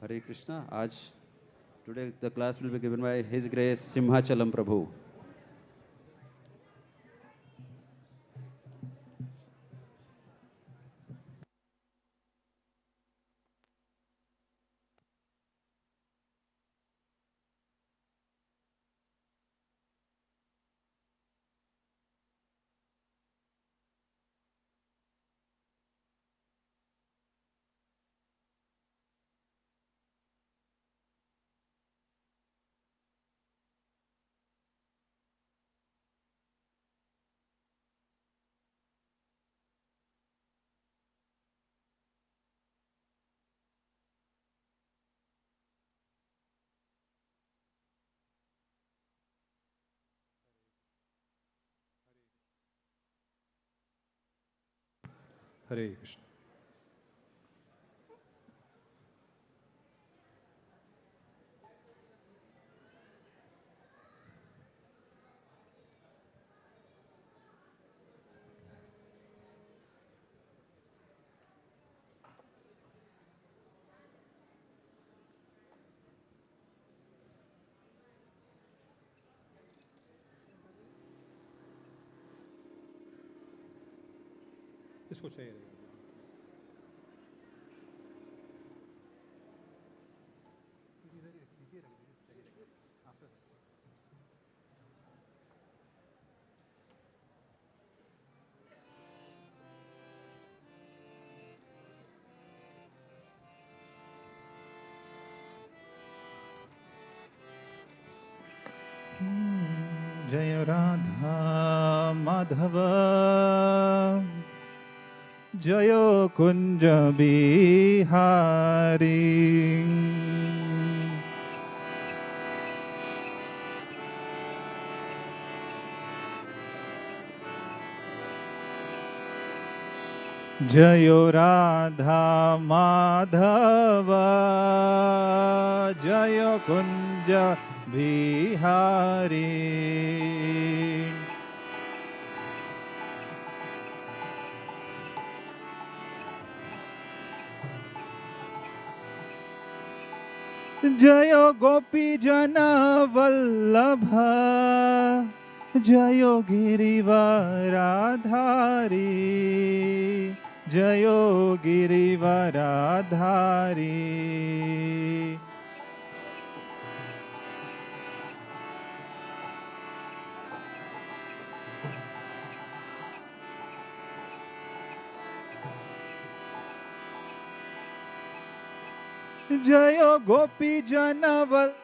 Hare Krishna. Today the class will be given by His Grace Simhachalam Prabhu. Hare Krishna. इसको चाहिए जय राधा माधव जय कुंज बिहारी जय राधा माधव जय कुंज बिहारी जय गोपी जन वल्लभ जय गिरिवराधारी जय गिरिवराधारी जय गोपी जन Vallabh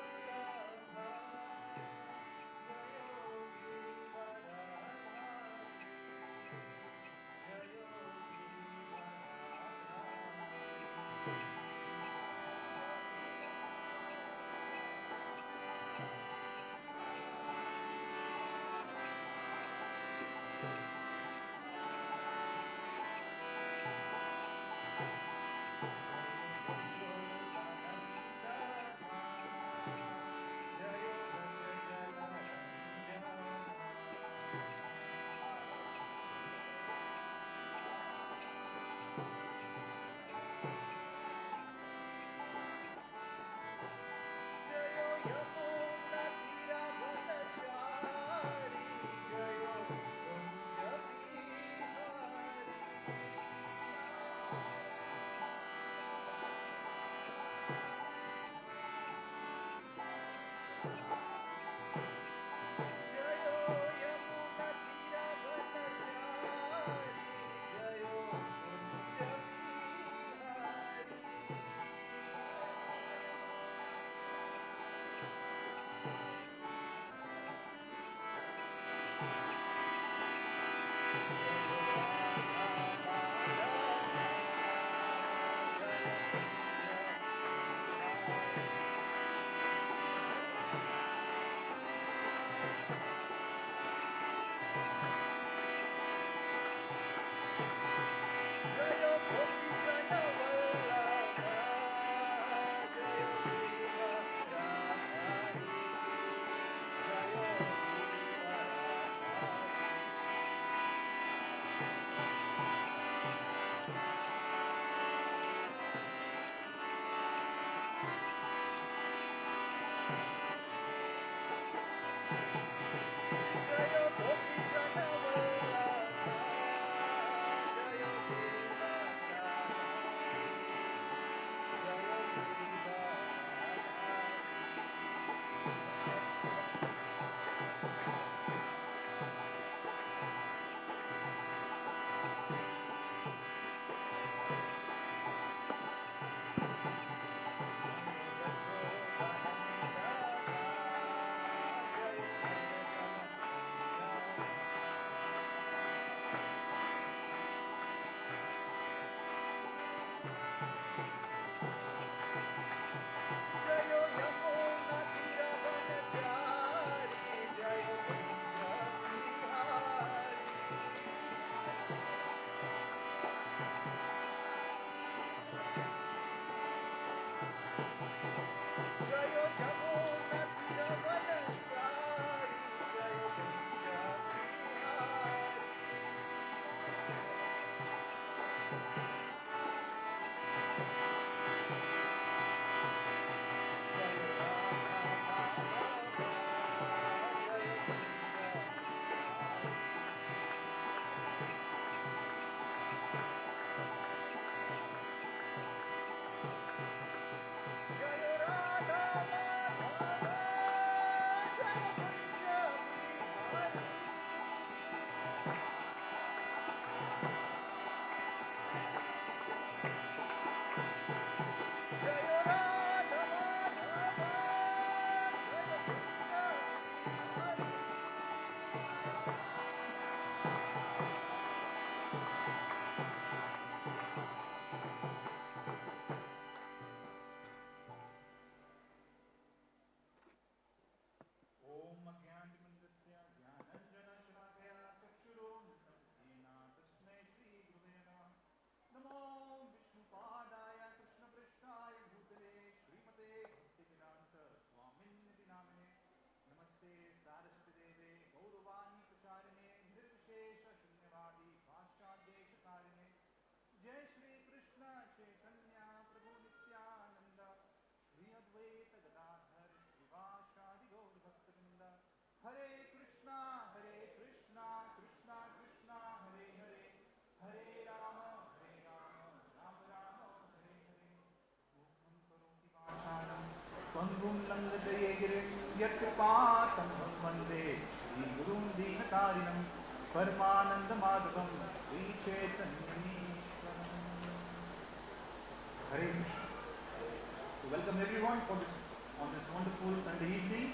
Welcome everyone on this wonderful Sunday evening.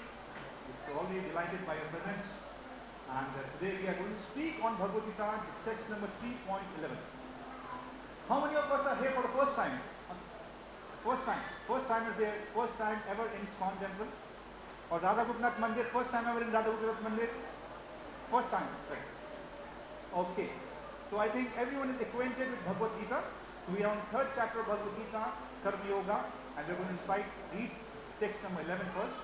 It's already delighted by your presence. And today we are going to speak on Bhagavad Gita, text number 3.11. How many of us are here for the first time? First time. First time is there. First time ever in ISKCON temple. Or Radha Gopinath Mandir. First time ever in Radha Gopinath Mandir. First time. Right. Okay. So I think everyone is acquainted with Bhagavad Gita. So we are on third chapter of Bhagavad Gita, Karma Yoga, and we're going to read text number 11 first.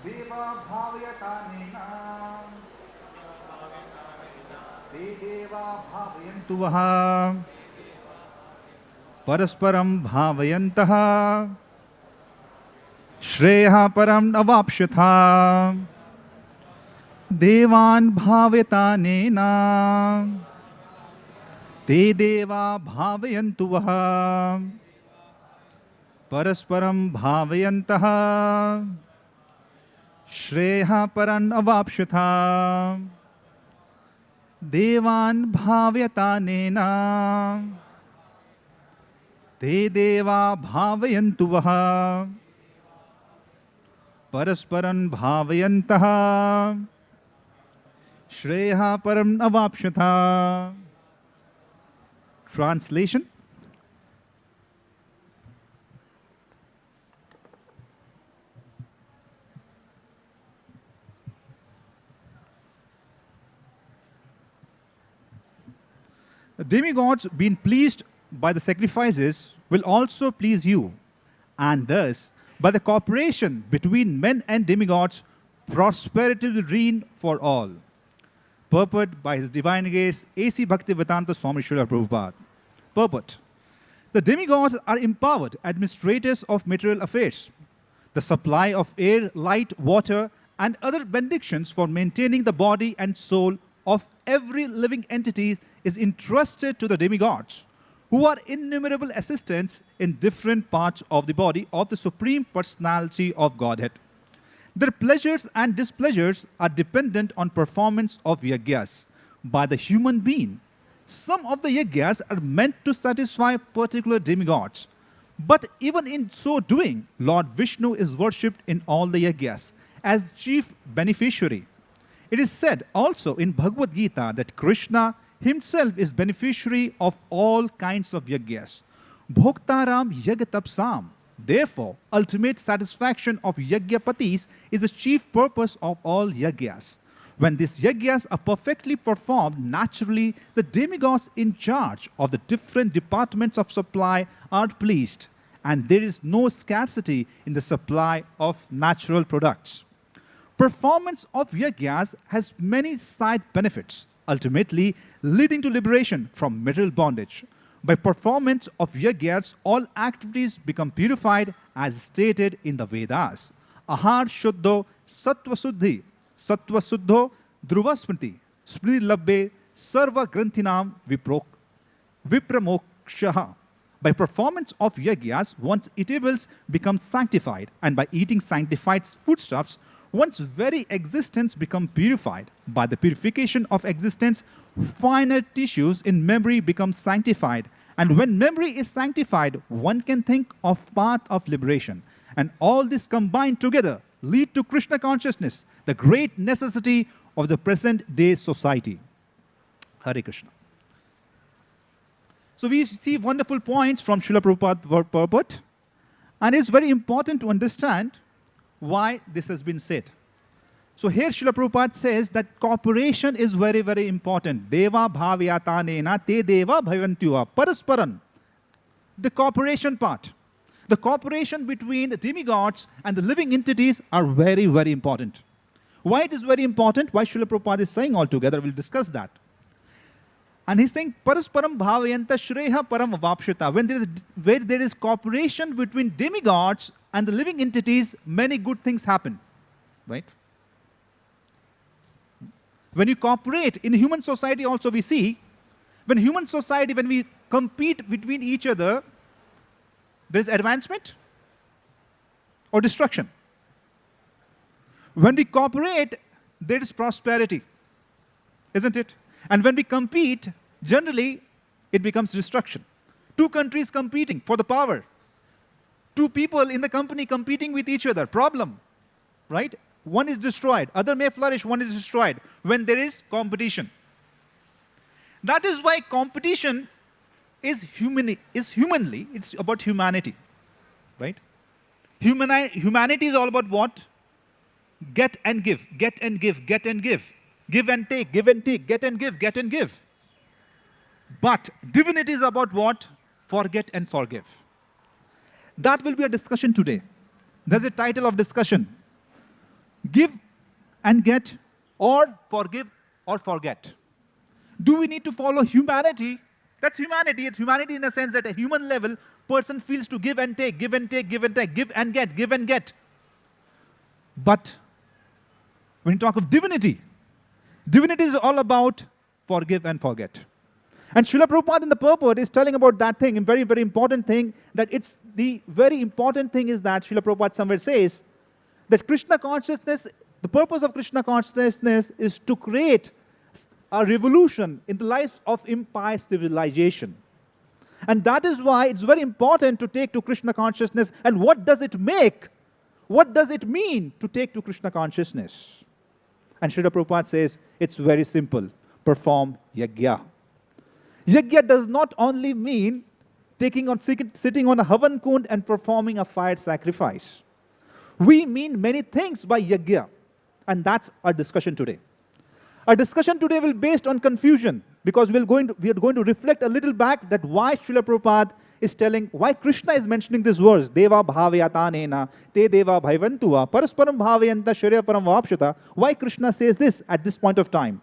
Deva bhavayatanena te deva bhavayantu Tuvaha Parasparam Bhavayantaha Shreya Param Avapshatha Devan Bhavayatanena Te Deva Bhavayantuvaha Parasparam Bhavayantaha Shreya Paran Avapshatha Devan Bhavayatanena Te Deva Bhavayantuvaha Parasparan Bhavayantaha Shreya Param Avapshatha. Translation. The demigods, being pleased by the sacrifices, will also please you, and thus, by the cooperation between men and demigods, prosperity will reign for all. Purport by His Divine Grace, A.C. Bhaktivedanta Swami Srila Prabhupada. Purport. The demigods are empowered administrators of material affairs. The supply of air, light, water, and other benedictions for maintaining the body and soul of every living entity is entrusted to the demigods, who are innumerable assistants in different parts of the body of the Supreme Personality of Godhead. Their pleasures and displeasures are dependent on performance of yajnas by the human being. Some of the yajnas are meant to satisfy particular demigods, but even in so doing, Lord Vishnu is worshipped in all the yajnas as chief beneficiary. It is said also in Bhagavad Gita that Krishna himself is beneficiary of all kinds of yajnas. Bhoktaram yagatapsam. Therefore, ultimate satisfaction of yajnapatis is the chief purpose of all yajnas. When these yajnas are perfectly performed, naturally, the demigods in charge of the different departments of supply are pleased, and there is no scarcity in the supply of natural products. Performance of yajnas has many side benefits, ultimately leading to liberation from material bondage. By performance of yajnas, all activities become purified as stated in the Vedas. ahar shuddho sattva suddhi, sattva suddho dhruva smriti, smriti labbe sarva granthinam vipramokshaha. By performance of yagyas, one's eatables become sanctified, and by eating sanctified foodstuffs, one's very existence becomes purified. By the purification of existence, finer tissues in memory become sanctified. And when memory is sanctified, one can think of path of liberation. And all this combined together lead to Krishna consciousness, the great necessity of the present day society. Hare Krishna. So we see wonderful points from Srila Prabhupada's purport, and it's very important to understand why this has been said. So here Srila Prabhupada says that cooperation is very, very important. Deva bhavyatanena te deva bhavantyuva parasparan. The cooperation part. The cooperation between the demigods and the living entities are very, very important. Why it is very important? Why Srila Prabhupada is saying altogether? We'll discuss that. And he's saying, parasparam bhavayanta shreha param vapshita. Where there is cooperation between demigods and the living entities, many good things happen. Right? When you cooperate, in human society also we see, when human society, when we compete between each other, there is advancement or destruction. When we cooperate, there is prosperity. Isn't it? And when we compete, generally, it becomes destruction. Two countries competing for the power. Two people in the company competing with each other. Problem. Right? One is destroyed. Other may flourish. One is destroyed. When there is competition. That is why competition is humanly. It's about humanity. Right? Humanity is all about what? Get and give. Get and give. Get and give. Give and take, get and give, get and give. But divinity is about what? Forget and forgive. That will be a discussion today. There's a title of discussion. Give and get, or forgive or forget. Do we need to follow humanity? That's humanity. It's humanity in a sense that at a human level, person feels to give and take, give and take, give and take, give and get, give and get. But when you talk of divinity, divinity is all about forgive and forget. And Srila Prabhupada in the purport is telling about that thing, a very, very important thing, that it's the very important thing is that Srila Prabhupada somewhere says that Krishna consciousness, the purpose of Krishna consciousness is to create a revolution in the lives of impious civilization. And that is why it's very important to take to Krishna consciousness. And what does it make? What does it mean to take to Krishna consciousness? And Srila Prabhupada says, it's very simple. Perform yajna. Yajna does not only mean sitting on a havan kund and performing a fire sacrifice. We mean many things by yajna. And that's our discussion today. Our discussion today will be based on confusion, because we are going to reflect a little back that why Srila Prabhupada is telling, why Krishna is mentioning this verse, Deva bhavyatanena, te deva bhaivantuva, parasparam bhavyanta shreya param vapshata. Why Krishna says this at this point of time?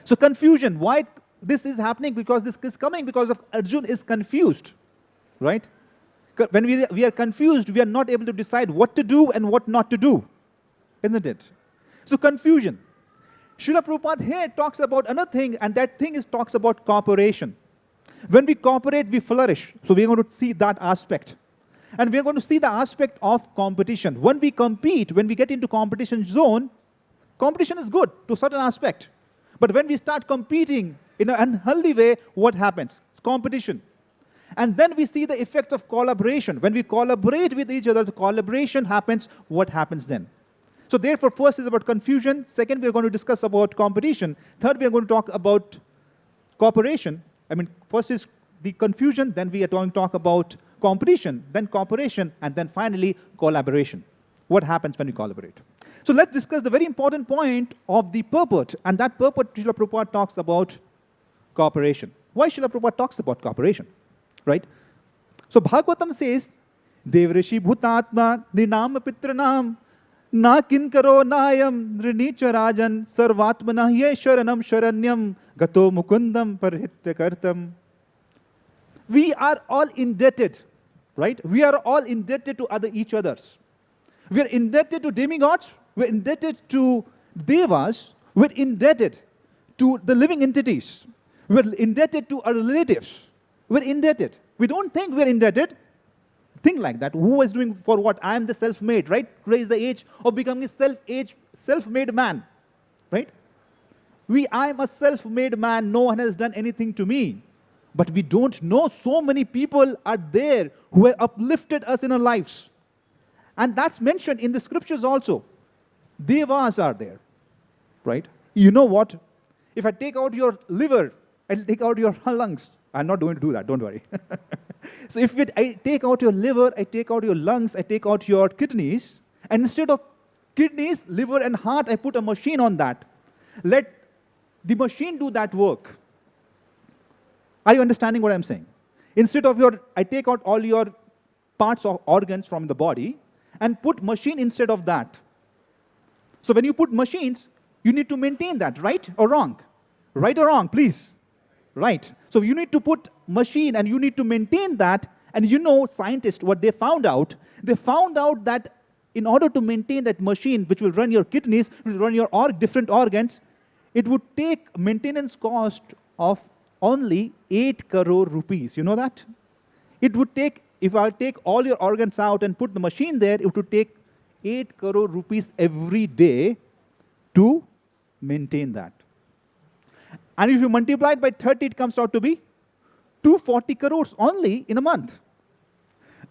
So confusion, why this is happening? Because this is coming because of Arjuna is confused, right? When we are confused, we are not able to decide what to do and what not to do, isn't it? So confusion. Srila Prabhupada here talks about another thing, and that thing talks about cooperation. When we cooperate, we flourish. So we're going to see that aspect. And we're going to see the aspect of competition. When we compete, when we get into competition zone, competition is good to a certain aspect. But when we start competing in an unhealthy way, what happens? Competition. And then we see the effect of collaboration. When we collaborate with each other, the collaboration happens. What happens then? So therefore, first is about confusion. Second, we're going to discuss about competition. Third, we're going to talk about cooperation. First is the confusion, then we are going to talk about competition, then cooperation, and then finally collaboration. What happens when we collaborate? So let's discuss the very important point of the purport, and that purport, Srila Prabhupada talks about cooperation. Why Srila Prabhupada talks about cooperation, right? So Bhagavatam says, Devrishi bhutatma ninam pitranam na kinkaro nayam rinicha rajan sarvatmana ye sharanam sharanyam gato mukundam parhitya kartam. We are all indebted, right? We are all indebted to each others. We are indebted to demigods. We're indebted to devas. We're indebted to the living entities. We're indebted to our relatives. We're indebted. We don't think we're indebted. Think like that. Who is doing for what? I am the self-made, right? Today is the age of becoming a self-made man, right? I am a self-made man. No one has done anything to me. But we don't know so many people are there who have uplifted us in our lives. And that's mentioned in the scriptures also. Devas are there, right? You know what? If I take out your liver, I'll take out your lungs. I'm not going to do that, don't worry. So if I take out your liver, I take out your lungs, I take out your kidneys, and instead of kidneys, liver and heart, I put a machine on that. Let the machine do that work. Are you understanding what I'm saying? Instead of I take out all your parts or organs from the body and put machine instead of that. So when you put machines, you need to maintain that, right or wrong? Right or wrong, please? Right. So you need to put machine and you need to maintain that. And you know, scientists, what they found out that in order to maintain that machine, which will run your kidneys, will run your different organs, it would take maintenance cost of only 8 crore rupees. You know that? It would take, if I take all your organs out and put the machine there, it would take 8 crore rupees every day to maintain that. And if you multiply it by 30, it comes out to be 240 crores only in a month.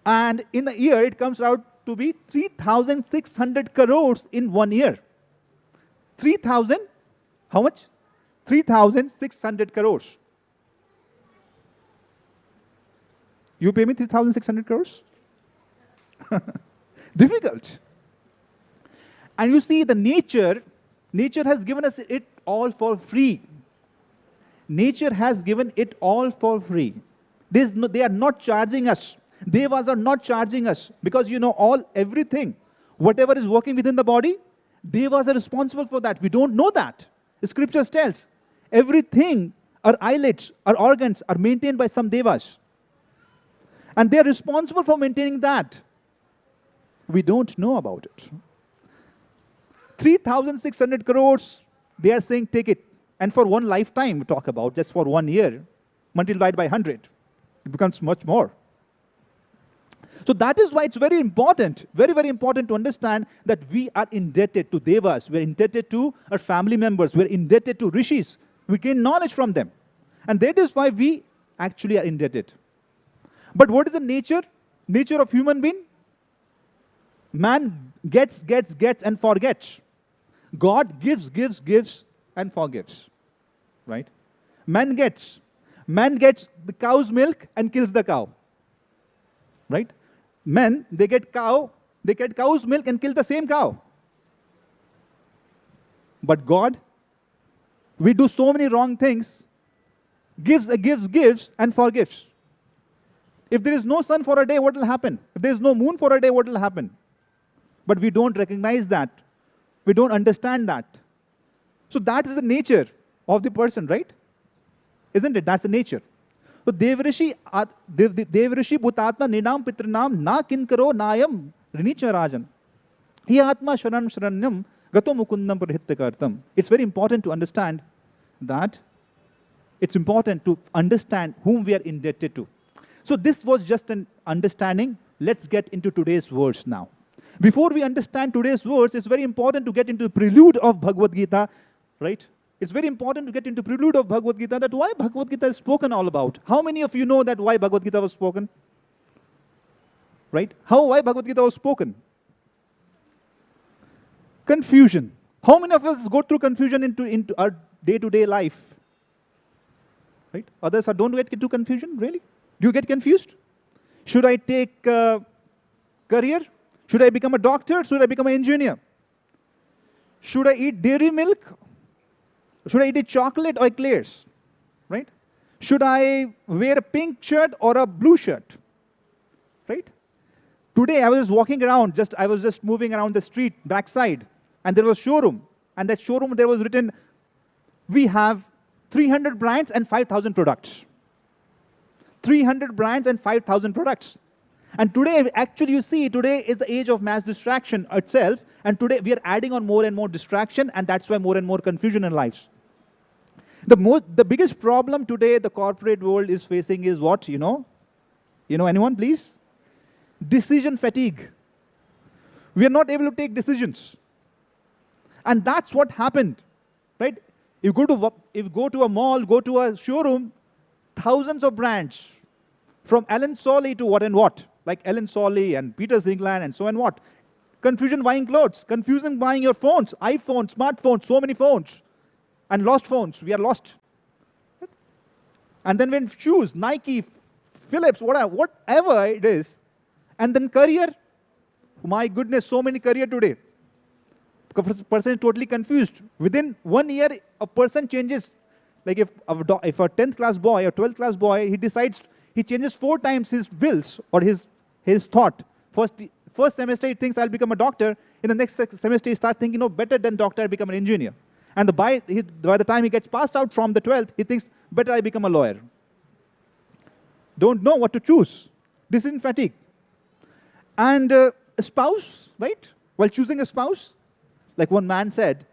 And in a year, it comes out to be 3,600 crores in 1 year. 3,000, how much? 3,600 crores. You pay me 3,600 crores? Difficult. And you see the nature has given us it all for free. Nature has given it all for free. They are not charging us. Devas are not charging us because you know everything. Whatever is working within the body, Devas are responsible for that. We don't know that. The scriptures tells everything, our eyelids, our organs are maintained by some Devas. And they are responsible for maintaining that. We don't know about it. 3,600 crores, they are saying take it. And for one lifetime, we talk about, just for 1 year, multiplied by 100. It becomes much more. So that is why it's very important, very, very important to understand that we are indebted to Devas. We're indebted to our family members. We're indebted to Rishis. We gain knowledge from them. And that is why we actually are indebted. But what is the nature of human being? Man gets, and forgets. God gives, and forgives. Right? Man gets the cow's milk and kills the cow. Right? Men, they get cow's milk and kill the same cow. But God, we do so many wrong things, gives, and forgives. If there is no sun for a day, what will happen? If there is no moon for a day, what will happen? But we don't recognize that. We don't understand that. So that is the nature of the person, right? Isn't it? That's the nature. So Devrishi Bhutatma Ninam Pitranam Na Kinkaro Nayam Rinicha Rajan. Hi Atma Sharanam Sharanyam Gato Mukundam Parahityakartam. It's very important to understand that. It's important to understand whom we are indebted to. So this was just an understanding. Let's get into today's verse now. Before we understand today's verse, it's very important to get into the prelude of Bhagavad Gita, right? It's very important to get into prelude of Bhagavad Gita, that why Bhagavad Gita is spoken all about. How many of you know that why Bhagavad Gita was spoken? Right? Why Bhagavad Gita was spoken? Confusion. How many of us go through confusion into our day-to-day life? Right? Others don't get into confusion, really? Do you get confused? Should I take career? Should I become a doctor? Should I become an engineer? Should I eat dairy milk? Should I eat chocolate or eclairs? Right? Should I wear a pink shirt or a blue shirt? Right? Today I was walking around, I was just moving around the street backside, and there was a showroom. And that showroom, there was written, we have 300 brands and 5,000 products. 300 brands and 5,000 products. And today, actually, you see, today is the age of mass distraction itself. And today, we are adding on more and more distraction, and that's why more and more confusion in lives. The biggest problem today the corporate world is facing is what, you know? You know anyone, please? Decision fatigue. We are not able to take decisions. And that's what happened, right? You go to a mall, go to a showroom, thousands of brands, from Ellen Solly to what and what, like Ellen Solly and Peter Zingland and so and what. Confusion buying clothes, confusion buying your phones, iPhones, smartphones, so many phones, and lost phones. We are lost. And then when shoes, Nike, Philips, whatever it is, and then career, my goodness, so many career today. Because person is totally confused. Within 1 year, a person changes. Like if a 10th class boy or 12th class boy, he changes 4 times his wills or his thought. First semester he thinks I'll become a doctor. In the next semester he starts thinking, no, better than doctor, I become an engineer. And by the time he gets passed out from the 12th, he thinks, better I become a lawyer. Don't know what to choose. Decision fatigue. And a spouse, right? While choosing a spouse, like one man said,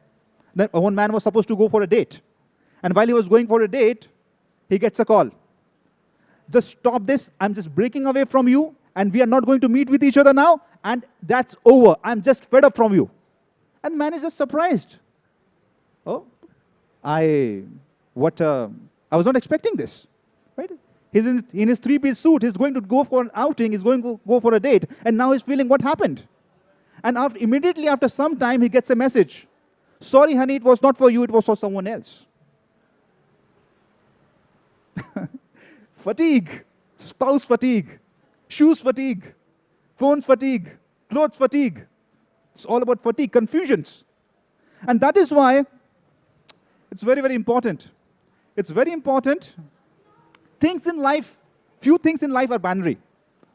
that one man was supposed to go for a date. And while he was going for a date, he gets a call. Just stop this. I'm just breaking away from you, and we are not going to meet with each other now, and that's over. I'm just fed up from you. And man is just surprised. Oh, I was not expecting this, right? He's in his 3-piece suit. He's going to go for an outing. He's going to go for a date. And now he's feeling what happened. And immediately after some time, he gets a message. Sorry, honey, it was not for you. It was for someone else. Fatigue, spouse fatigue, shoes fatigue, phones fatigue, clothes fatigue. It's all about fatigue, confusions. And that is why it's very, very important. It's very important. Few things in life are binary.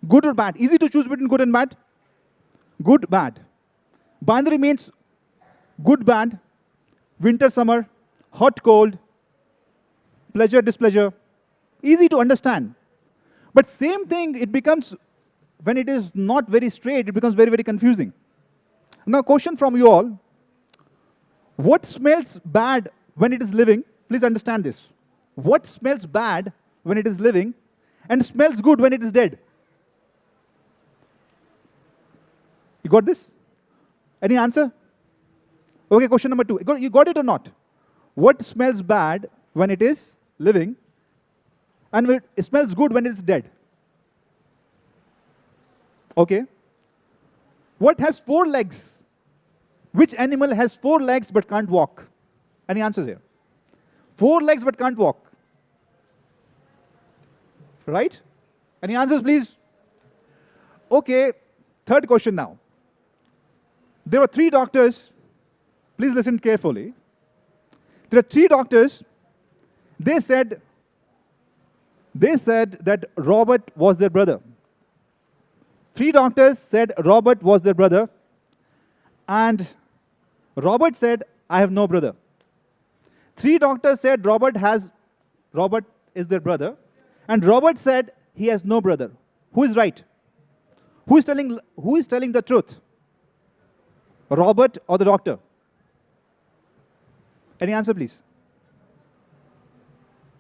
Good or bad. Easy to choose between good and bad. Good, bad. Binary means good, bad, winter, summer, hot, cold, pleasure, displeasure. Easy to understand. But same thing, it becomes, when it is not very straight, it becomes very, very confusing. Now, question from you all. What smells bad when it is living? Please understand this. What smells bad when it is living and smells good when it is dead? You got this? Any answer? Okay, question number 2. You got it or not? What smells bad when it is living and it smells good when it is dead? Okay. What has 4 legs? Which animal has 4 legs but can't walk? Any answers here? 4 legs but can't walk. Right? Any answers, please? Okay, third question now. There were 3 doctors. Please listen carefully. There are 3 doctors. They said that Robert was their brother. 3 doctors said Robert was their brother. And Robert said, I have no brother. 3 doctors said Robert is their brother. And Robert said he has no brother. Who is right? Who is telling the truth? Robert or the doctor? Any answer, please?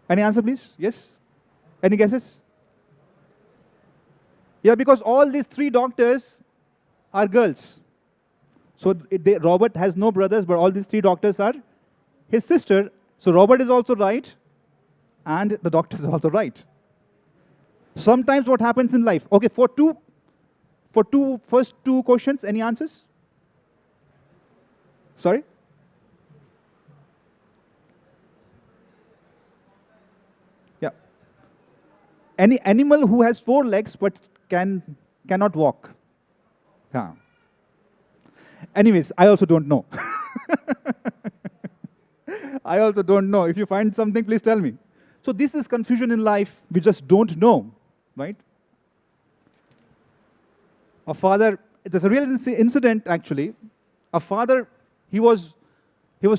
Any answer, please? Yes? Any guesses? Yeah, because all these 3 doctors are girls. So Robert has no brothers, but all these 3 doctors are his sister. So Robert is also right, and the doctor is also right. Sometimes what happens in life? Okay, first two questions, any answers? Sorry? Yeah. Any animal who has 4 legs but cannot walk? Yeah. Anyways, I also don't know. I also don't know. If you find something, please tell me. So this is confusion in life. We just don't know, right? A father, there's a real incident actually. A father, he was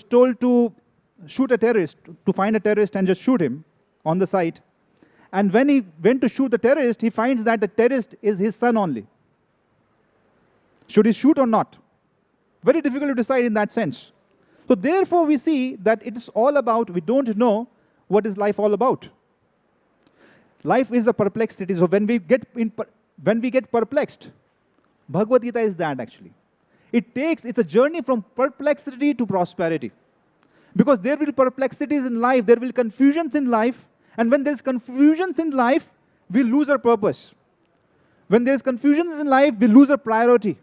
told to shoot a terrorist, to find a terrorist and just shoot him on the site. And when he went to shoot the terrorist, he finds that the terrorist is his son only. Should he shoot or not? Very difficult to decide in that sense. So therefore we see that it is all about, we don't know what is life all about. Life is a perplexity. So when we get perplexed, Bhagavad Gita is that actually. It's a journey from perplexity to prosperity. Because there will be perplexities in life, there will be confusions in life, and when there's confusions in life, we lose our purpose. When there's confusions in life, we lose our priority.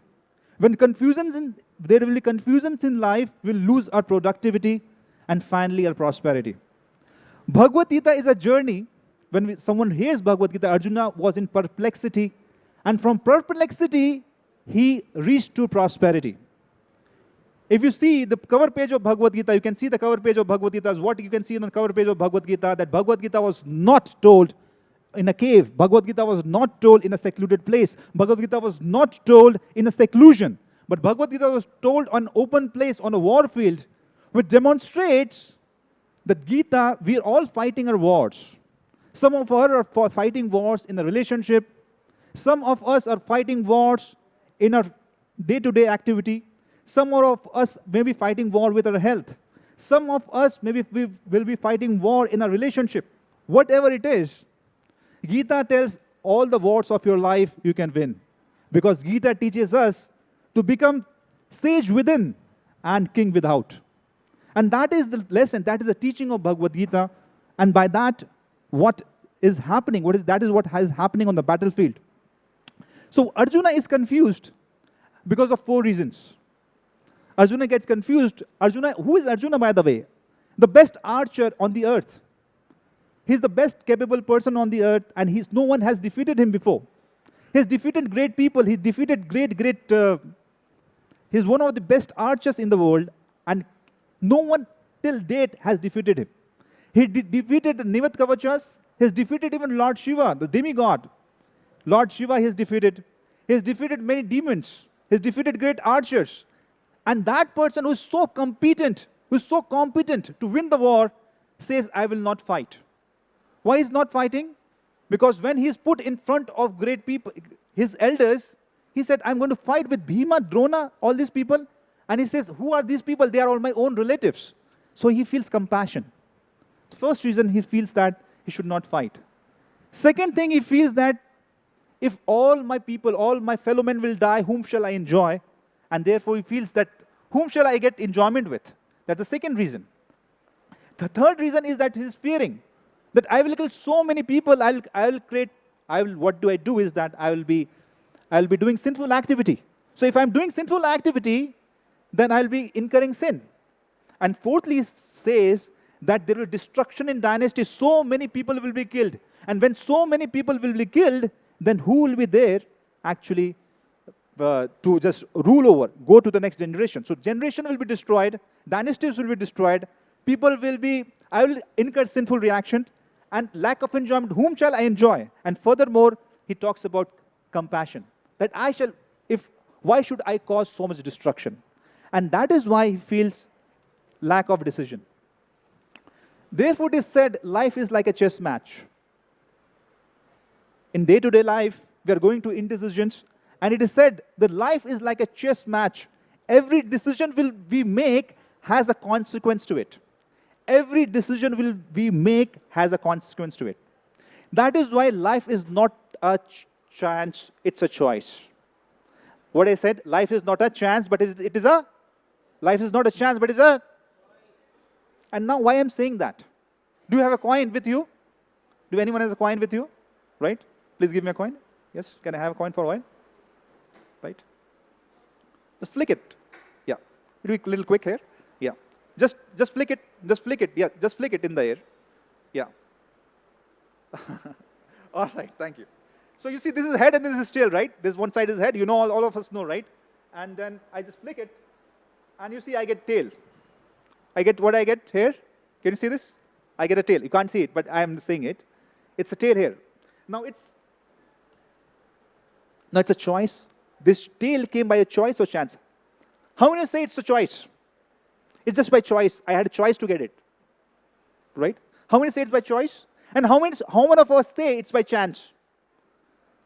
When there will be confusions in life, we'll lose our productivity and finally our prosperity. Bhagavad Gita is a journey. When someone hears Bhagavad Gita, Arjuna was in perplexity, and from perplexity, he reached to prosperity. If you see the cover page of Bhagavad Gita, you can see the cover page of Bhagavad Gita. What you can see on the cover page of Bhagavad Gita, that Bhagavad Gita was not told in a cave. Bhagavad Gita was not told in a secluded place. Bhagavad Gita was not told in a seclusion. But Bhagavad Gita was told on open place, on a war field, which demonstrates that Gita, we are all fighting our wars. Some of us are fighting wars in a relationship. Some of us are fighting wars in our day-to-day activity. Some of us may be fighting war with our health. Some of us maybe we will be fighting war in a relationship. Whatever it is, Gita tells all the wars of your life you can win. Because Gita teaches us to become sage within and king without. And that is the lesson, that is the teaching of Bhagavad Gita. And by that, what is happening? That is what is happening on the battlefield. So Arjuna is confused because of 4 reasons. Arjuna gets confused. Who is Arjuna, by the way? The best archer on the earth. He's the best capable person on the earth, and no one has defeated him before. He's defeated great people. He's defeated he's one of the best archers in the world, and no one till date has defeated him. He defeated the Nivat Kavachas. He's defeated even Lord Shiva, the demigod. Lord Shiva he has defeated. He's defeated many demons. He's defeated great archers. And that person who's so competent to win the war, says, I will not fight. Why is not fighting? Because when he's put in front of great people, his elders, he said, I'm going to fight with Bhima, Drona, all these people. And he says, who are these people? They are all my own relatives. So he feels compassion. The first reason he feels that he should not fight. Second thing, he feels that if all my people, all my fellow men will die, whom shall I enjoy? And therefore he feels that, whom shall I get enjoyment with? That's the second reason. The third reason is that he's fearing that I will kill so many people, what do I do is that I will be doing sinful activity. So if I'm doing sinful activity, then I'll be incurring sin. And fourthly, it says that there will be destruction in dynasty. So many people will be killed. And when so many people will be killed, then who will be there actually to just rule over, go to the next generation? So generation will be destroyed, dynasties will be destroyed, I will incur sinful reaction, and lack of enjoyment, whom shall I enjoy? And furthermore, he talks about compassion, that why should I cause so much destruction? And that is why he feels lack of decision. Therefore it is said, life is like a chess match. In day-to-day life, we are going to indecisions, and it is said that life is like a chess match. Every decision we make has a consequence to it. Every decision we make has a consequence to it. That is why life is not a chance, it's a choice. What I said, life is not a chance, but life is not a chance, but and now why I'm saying that? Do you have a coin with you? Do anyone has a coin with you? Right? Please give me a coin. Yes, can I have a coin for a while? Right? Just flick it. Yeah. It'll be a little quick here. Yeah. Just flick it. Just flick it. Yeah. Just flick it in the air. Yeah. All right. Thank you. So you see, this is head and this is tail, right? This one side is head. You know, all of us know, right? And then I just flick it, and you see, I get tail. I get what I get here. Can you see this? I get a tail. You can't see it, but I am seeing it. It's a tail here. Now it's a choice. This tail came by a choice or chance. How many say it's a choice? It's just by choice. I had a choice to get it. Right? How many say it's by choice? And how many of us say it's by chance?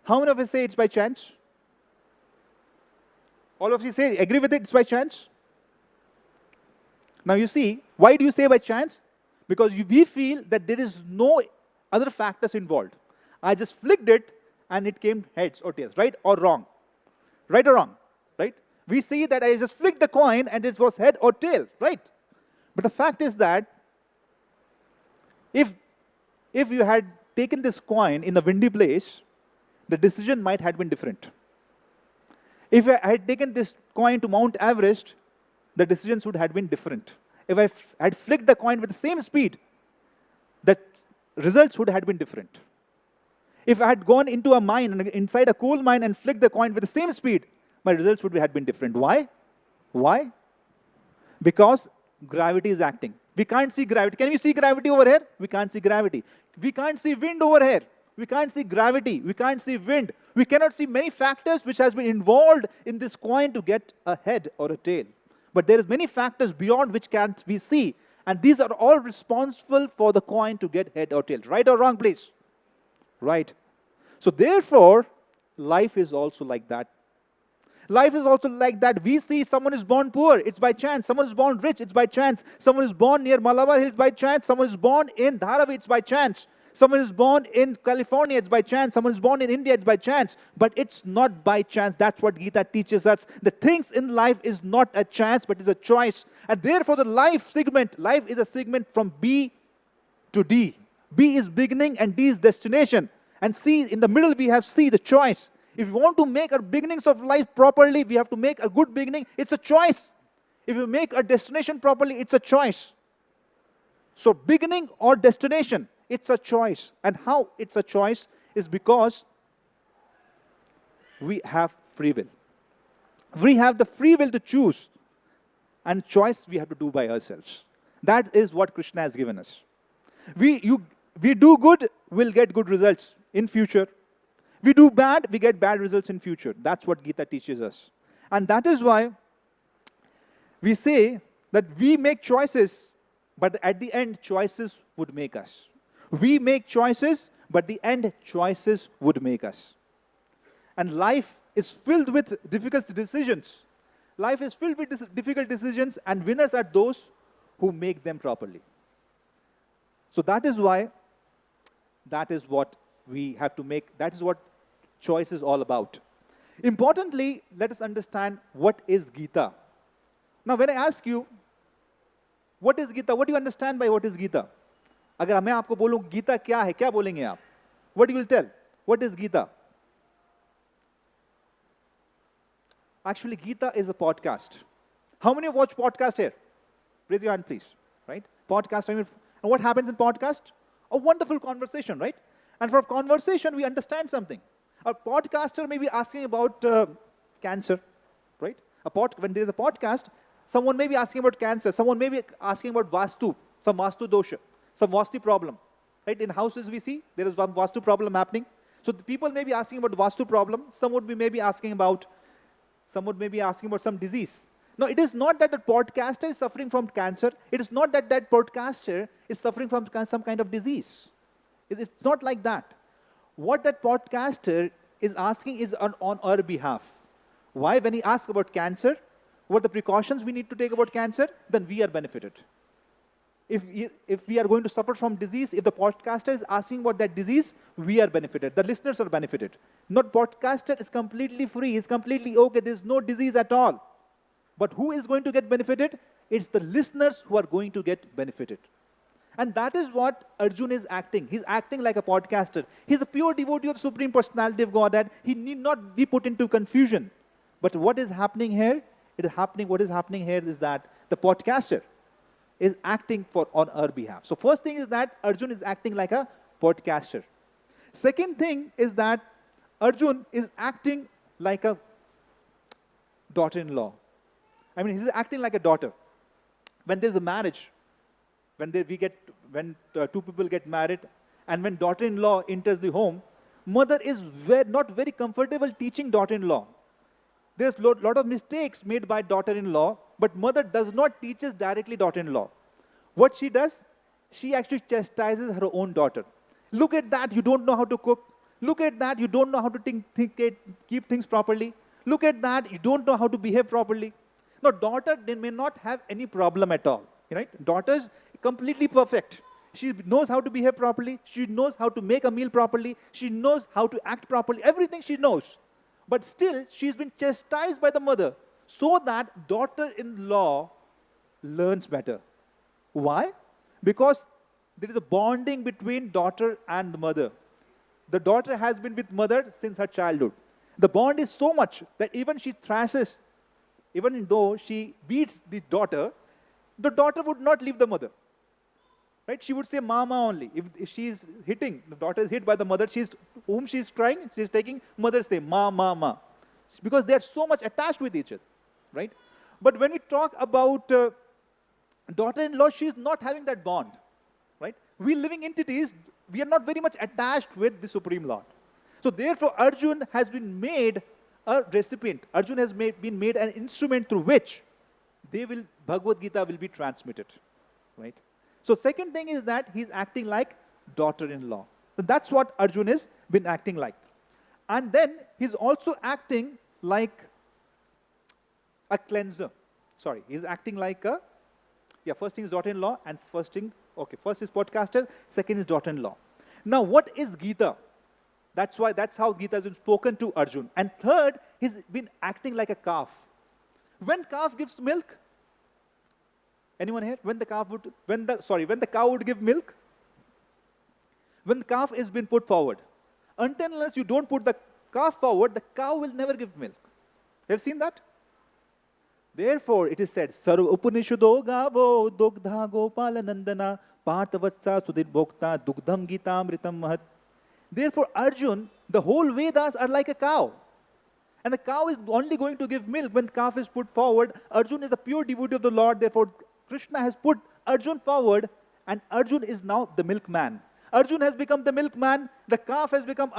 How many of us say it's by chance? All of you say, agree with it, it's by chance? Now you see, why do you say by chance? Because we feel that there is no other factors involved. I just flicked it and it came heads or tails, right or wrong? Right or wrong? Right? We see that I just flicked the coin and it was head or tail, right? But the fact is that if you had taken this coin in a windy place, the decision might have been different. If I had taken this coin to Mount Everest, the decisions would have been different. If I had flicked the coin with the same speed, the results would have been different. If I had gone into a mine, inside a coal mine, and flicked the coin with the same speed, my results would have been different. Why? Why? Because gravity is acting. We can't see gravity. Can we see gravity over here? We can't see gravity. We can't see wind over here. We can't see gravity. We can't see wind. We cannot see many factors which has been involved in this coin to get a head or a tail. But there is many factors beyond which can't we see. And these are all responsible for the coin to get head or tail. Right or wrong, please? Right. So therefore, life is also like that. Life is also like that. We see someone is born poor, it's by chance. Someone is born rich, it's by chance. Someone is born near Malabar Hills, by chance. Someone is born in Dharavi, it's by chance. Someone is born in California, it's by chance. Someone is born in India, it's by chance. But it's not by chance. That's what Gita teaches us. The things in life is not a chance, but is a choice. And therefore, the life is a segment from B to D. B is beginning and D is destination. And C, in the middle, we have C, the choice. If we want to make our beginnings of life properly, we have to make a good beginning. It's a choice. If you make a destination properly, it's a choice. So beginning or destination, it's a choice. And how it's a choice is because we have free will. We have the free will to choose. And choice we have to do by ourselves. That is what Krishna has given us. We do good, we'll get good results in future. We do bad, we get bad results in future. That's what Gita teaches us. And that is why we say that we make choices, but at the end, choices would make us. We make choices, but the end, choices would make us. And life is filled with difficult decisions. Life is filled with difficult decisions, and winners are those who make them properly. So that is why, that is what we have to make, that is what choice is all about. Importantly, let us understand what is Gita. Now, when I ask you, what is Gita? What do you understand by what is Gita? अगर मैं आपको बोलूं गीता क्या है, क्या बोलेंगे आप? What you will tell? What is Gita? Actually, Gita is a podcast. How many watch podcast here? Raise your hand, please. Right? Podcast. I mean, and what happens in podcast? A wonderful conversation, right? And from conversation, we understand something. A podcaster may be asking about cancer, right? When there is a podcast, someone may be asking about cancer. Someone may be asking about Vastu, some Vastu dosha, some Vastu problem. Right? In houses we see, there is one Vastu problem happening. So the people may be asking about Vastu problem. Some would be maybe asking about some disease. No, it is not that the podcaster is suffering from cancer. It is not that that podcaster is suffering from some kind of disease. It's not like that. What that podcaster is asking is on our behalf. Why? When he asks about cancer, what the precautions we need to take about cancer, then we are benefited. If we are going to suffer from disease, if the podcaster is asking about that disease, we are benefited. The listeners are benefited. Not podcaster is completely free. He's completely okay. There's no disease at all. But who is going to get benefited? It's the listeners who are going to get benefited. And that is what Arjun is acting. He's acting like a podcaster. He's a pure devotee of the Supreme Personality of Godhead. He need not be put into confusion. But what is happening here? What is happening here is that the podcaster is acting on our behalf. So first thing is that Arjun is acting like a podcaster. Second thing is that Arjun is acting like a daughter-in-law. I mean, he's acting like a daughter. When there's a marriage, when two people get married, and when daughter-in-law enters the home, mother is not very comfortable teaching daughter-in-law. There's a lot of mistakes made by daughter-in-law, but mother does not teach directly daughter-in-law. What she does, she actually chastises her own daughter. Look at that, you don't know how to cook. Look at that, you don't know how to keep things properly. Look at that, you don't know how to behave properly. Now, daughter, they may not have any problem at all, right? Daughter's completely perfect. She knows how to behave properly. She knows how to make a meal properly. She knows how to act properly. Everything she knows. But still, she's been chastised by the mother so that daughter-in-law learns better. Why? Because there is a bonding between daughter and the mother. The daughter has been with mother since her childhood. The bond is so much that even she thrashes, even though she beats the daughter would not leave the mother. Right? She would say mama only. If she's hitting, the daughter is hit by the mother, whom she's trying, she's taking mother's name, ma, ma, ma. Because they are so much attached with each other. Right? But when we talk about daughter-in-law, she's not having that bond. Right? We living entities, we are not very much attached with the Supreme Lord. So therefore, Arjun has been made a recipient. Arjun has been made an instrument through which Bhagavad Gita will be transmitted. Right? So second thing is that he's acting like daughter-in-law. So that's what Arjun has been acting like. And then he's also acting like a cleanser. Sorry, he's acting like a, first thing is daughter-in-law, and first is podcaster, second is daughter-in-law. Now, what is Gita? That's how Gita has been spoken to Arjun. And third, he's been acting like a calf. When calf gives milk, anyone here? When the cow would give milk, when the calf is been put forward, until unless you don't put the calf forward, the cow will never give milk. Have you seen that? Therefore, it is said, Sarva Upanishado Gavo Dogdha Gopala Nandana Parthavatsa Sudhir Bhokta Dugdham Gita Amritam Mahat. Therefore, Arjun, the whole Vedas are like a cow. And the cow is only going to give milk when the calf is put forward. Arjun is a pure devotee of the Lord. Therefore, Krishna has put Arjun forward, and Arjun is now the milkman. Arjun has become the milkman. The calf has become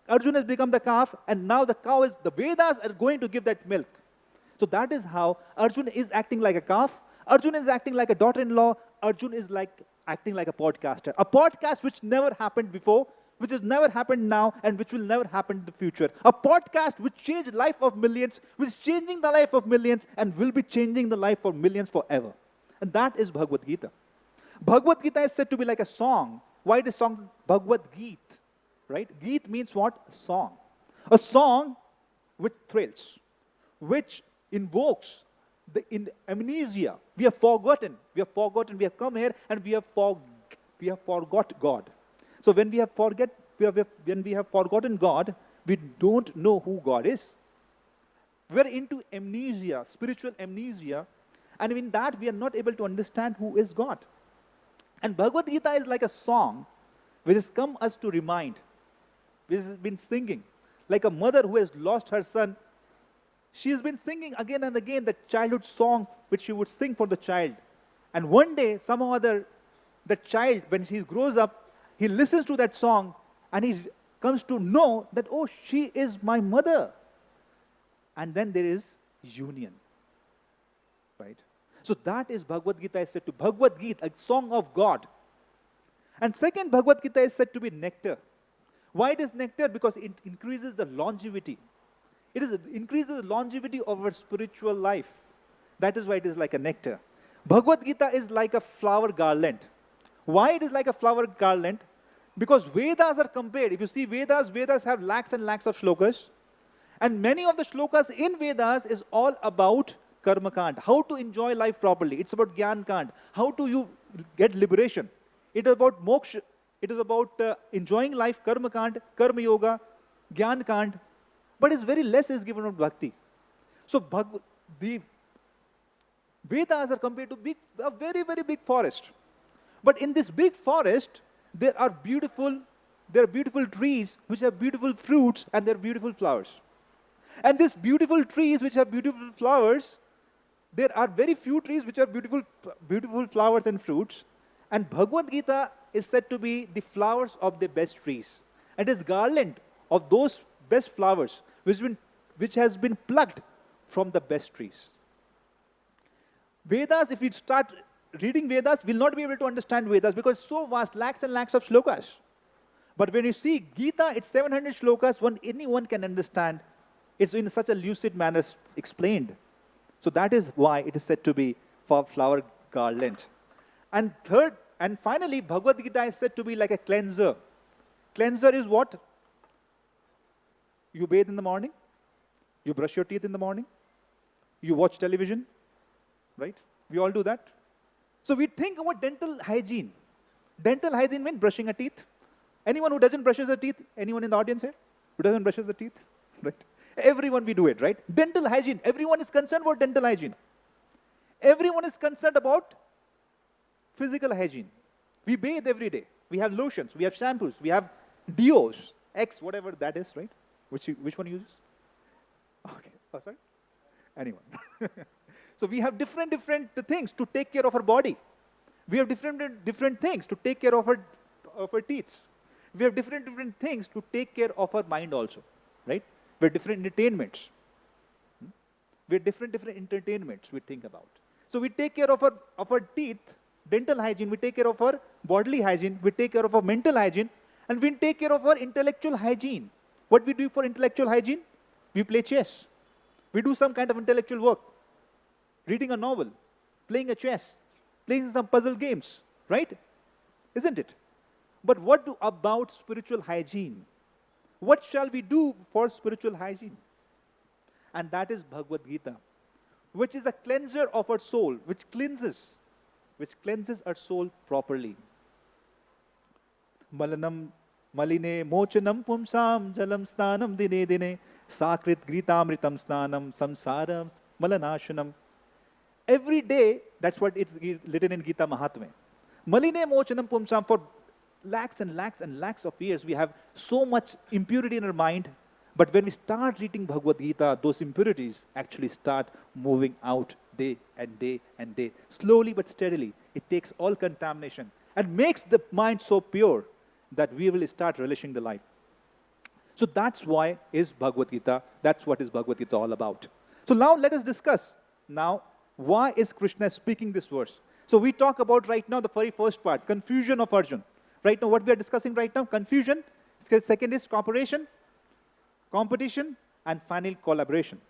Arjun has become the calf, and now the cow is, the Vedas are going to give that milk. So that is how Arjun is acting like a calf. Arjun is acting like a daughter-in-law. Arjun is acting like a podcaster. A podcast which never happened before, which has never happened now, and which will never happen in the future. A podcast which changed the life of millions, which is changing the life of millions, and will be changing the life of millions forever. And that is Bhagavad Gita. Bhagavad Gita is said to be like a song. Why is song Bhagavad Gita? Right? Geet means what? A song. A song which thrills, which invokes the amnesia. We have forgotten. We have come here and we have forgot God. So when we have forgotten God, we don't know who God is. We're into amnesia, spiritual amnesia, and in that we are not able to understand who is God. And Bhagavad Gita is like a song which has come us to remind, which has been singing. Like a mother who has lost her son, she has been singing again and again the childhood song which she would sing for the child. And one day, somehow or other, the child, when he grows up, he listens to that song and he comes to know that, oh, she is my mother. And then there is union. Right? So that is Bhagavad Gita is said to Bhagavad Gita, a song of God. And second, Bhagavad Gita is said to be nectar. Why it is nectar? Because it increases the longevity. It increases the longevity of our spiritual life. That is why it is like a nectar. Bhagavad Gita is like a flower garland. Why it is like a flower garland? Because Vedas are compared. If you see Vedas have lakhs and lakhs of shlokas. And many of the shlokas in Vedas is all about karma kand, how to enjoy life properly. It's about gyan kand, how do you get liberation. It is about moksha. It is about enjoying life, karma kand, karma yoga, gyan kand. But it's very less is given of bhakti. So the Vedas are compared to a very, very big forest. But in this big forest, there are beautiful trees which have beautiful fruits and there are beautiful flowers. And these beautiful trees which have beautiful flowers, there are very few trees which have beautiful flowers and fruits. And Bhagavad Gita is said to be the flowers of the best trees. And it is garland of those best flowers which has been plucked from the best trees. Vedas, if we start reading Vedas, we'll not be able to understand Vedas because it's so vast, lakhs and lakhs of shlokas. But when you see Gita, it's 700 shlokas, anyone can understand. It's in such a lucid manner explained. So that is why it is said to be for flower garland. And third, and finally, Bhagavad Gita is said to be like a cleanser. Cleanser is what? You bathe in the morning, you brush your teeth in the morning, you watch television, right? We all do that. So we think about dental hygiene. Dental hygiene means brushing your teeth. Anyone who doesn't brush their teeth? Anyone in the audience here who doesn't brush their teeth? Right? Everyone we do it, right? Dental hygiene. Everyone is concerned about dental hygiene. Everyone is concerned about physical hygiene. We bathe every day. We have lotions. We have shampoos. We have deos. X, whatever that is, right? Which one uses? Okay. Oh, sorry? Anyone. So we have different things to take care of our body. We have different things to take care of our teeth. We have different things to take care of our mind also, right? We have different entertainments. We have different entertainments we think about. So we take care of our teeth, dental hygiene. We take care of our bodily hygiene. We take care of our mental hygiene. And we take care of our intellectual hygiene. What we do for intellectual hygiene? We play chess. We do some kind of intellectual work. Reading a novel, playing a chess, playing some puzzle games, right? Isn't it? But what about spiritual hygiene? What shall we do for spiritual hygiene? And that is Bhagavad Gita, which is a cleanser of our soul, which cleanses our soul properly. Malanam maline mochanam pumsam jalam stanam dine dine sakrit gritamritam stanam samsaram malanashanam. Every day, that's what it's written in Gita Mahatmya. Maline mochanam pumsam. For lakhs and lakhs and lakhs of years, we have so much impurity in our mind. But when we start reading Bhagavad Gita, those impurities actually start moving out day and day and day. Slowly but steadily, it takes all contamination and makes the mind so pure that we will start relishing the life. So that's why is Bhagavad Gita, that's what is Bhagavad Gita all about. So now let us discuss now why is Krishna speaking this verse. So we talk about right now the very first part, confusion of Arjuna. Right now what we are discussing right now, confusion. Second is cooperation, competition, and final collaboration.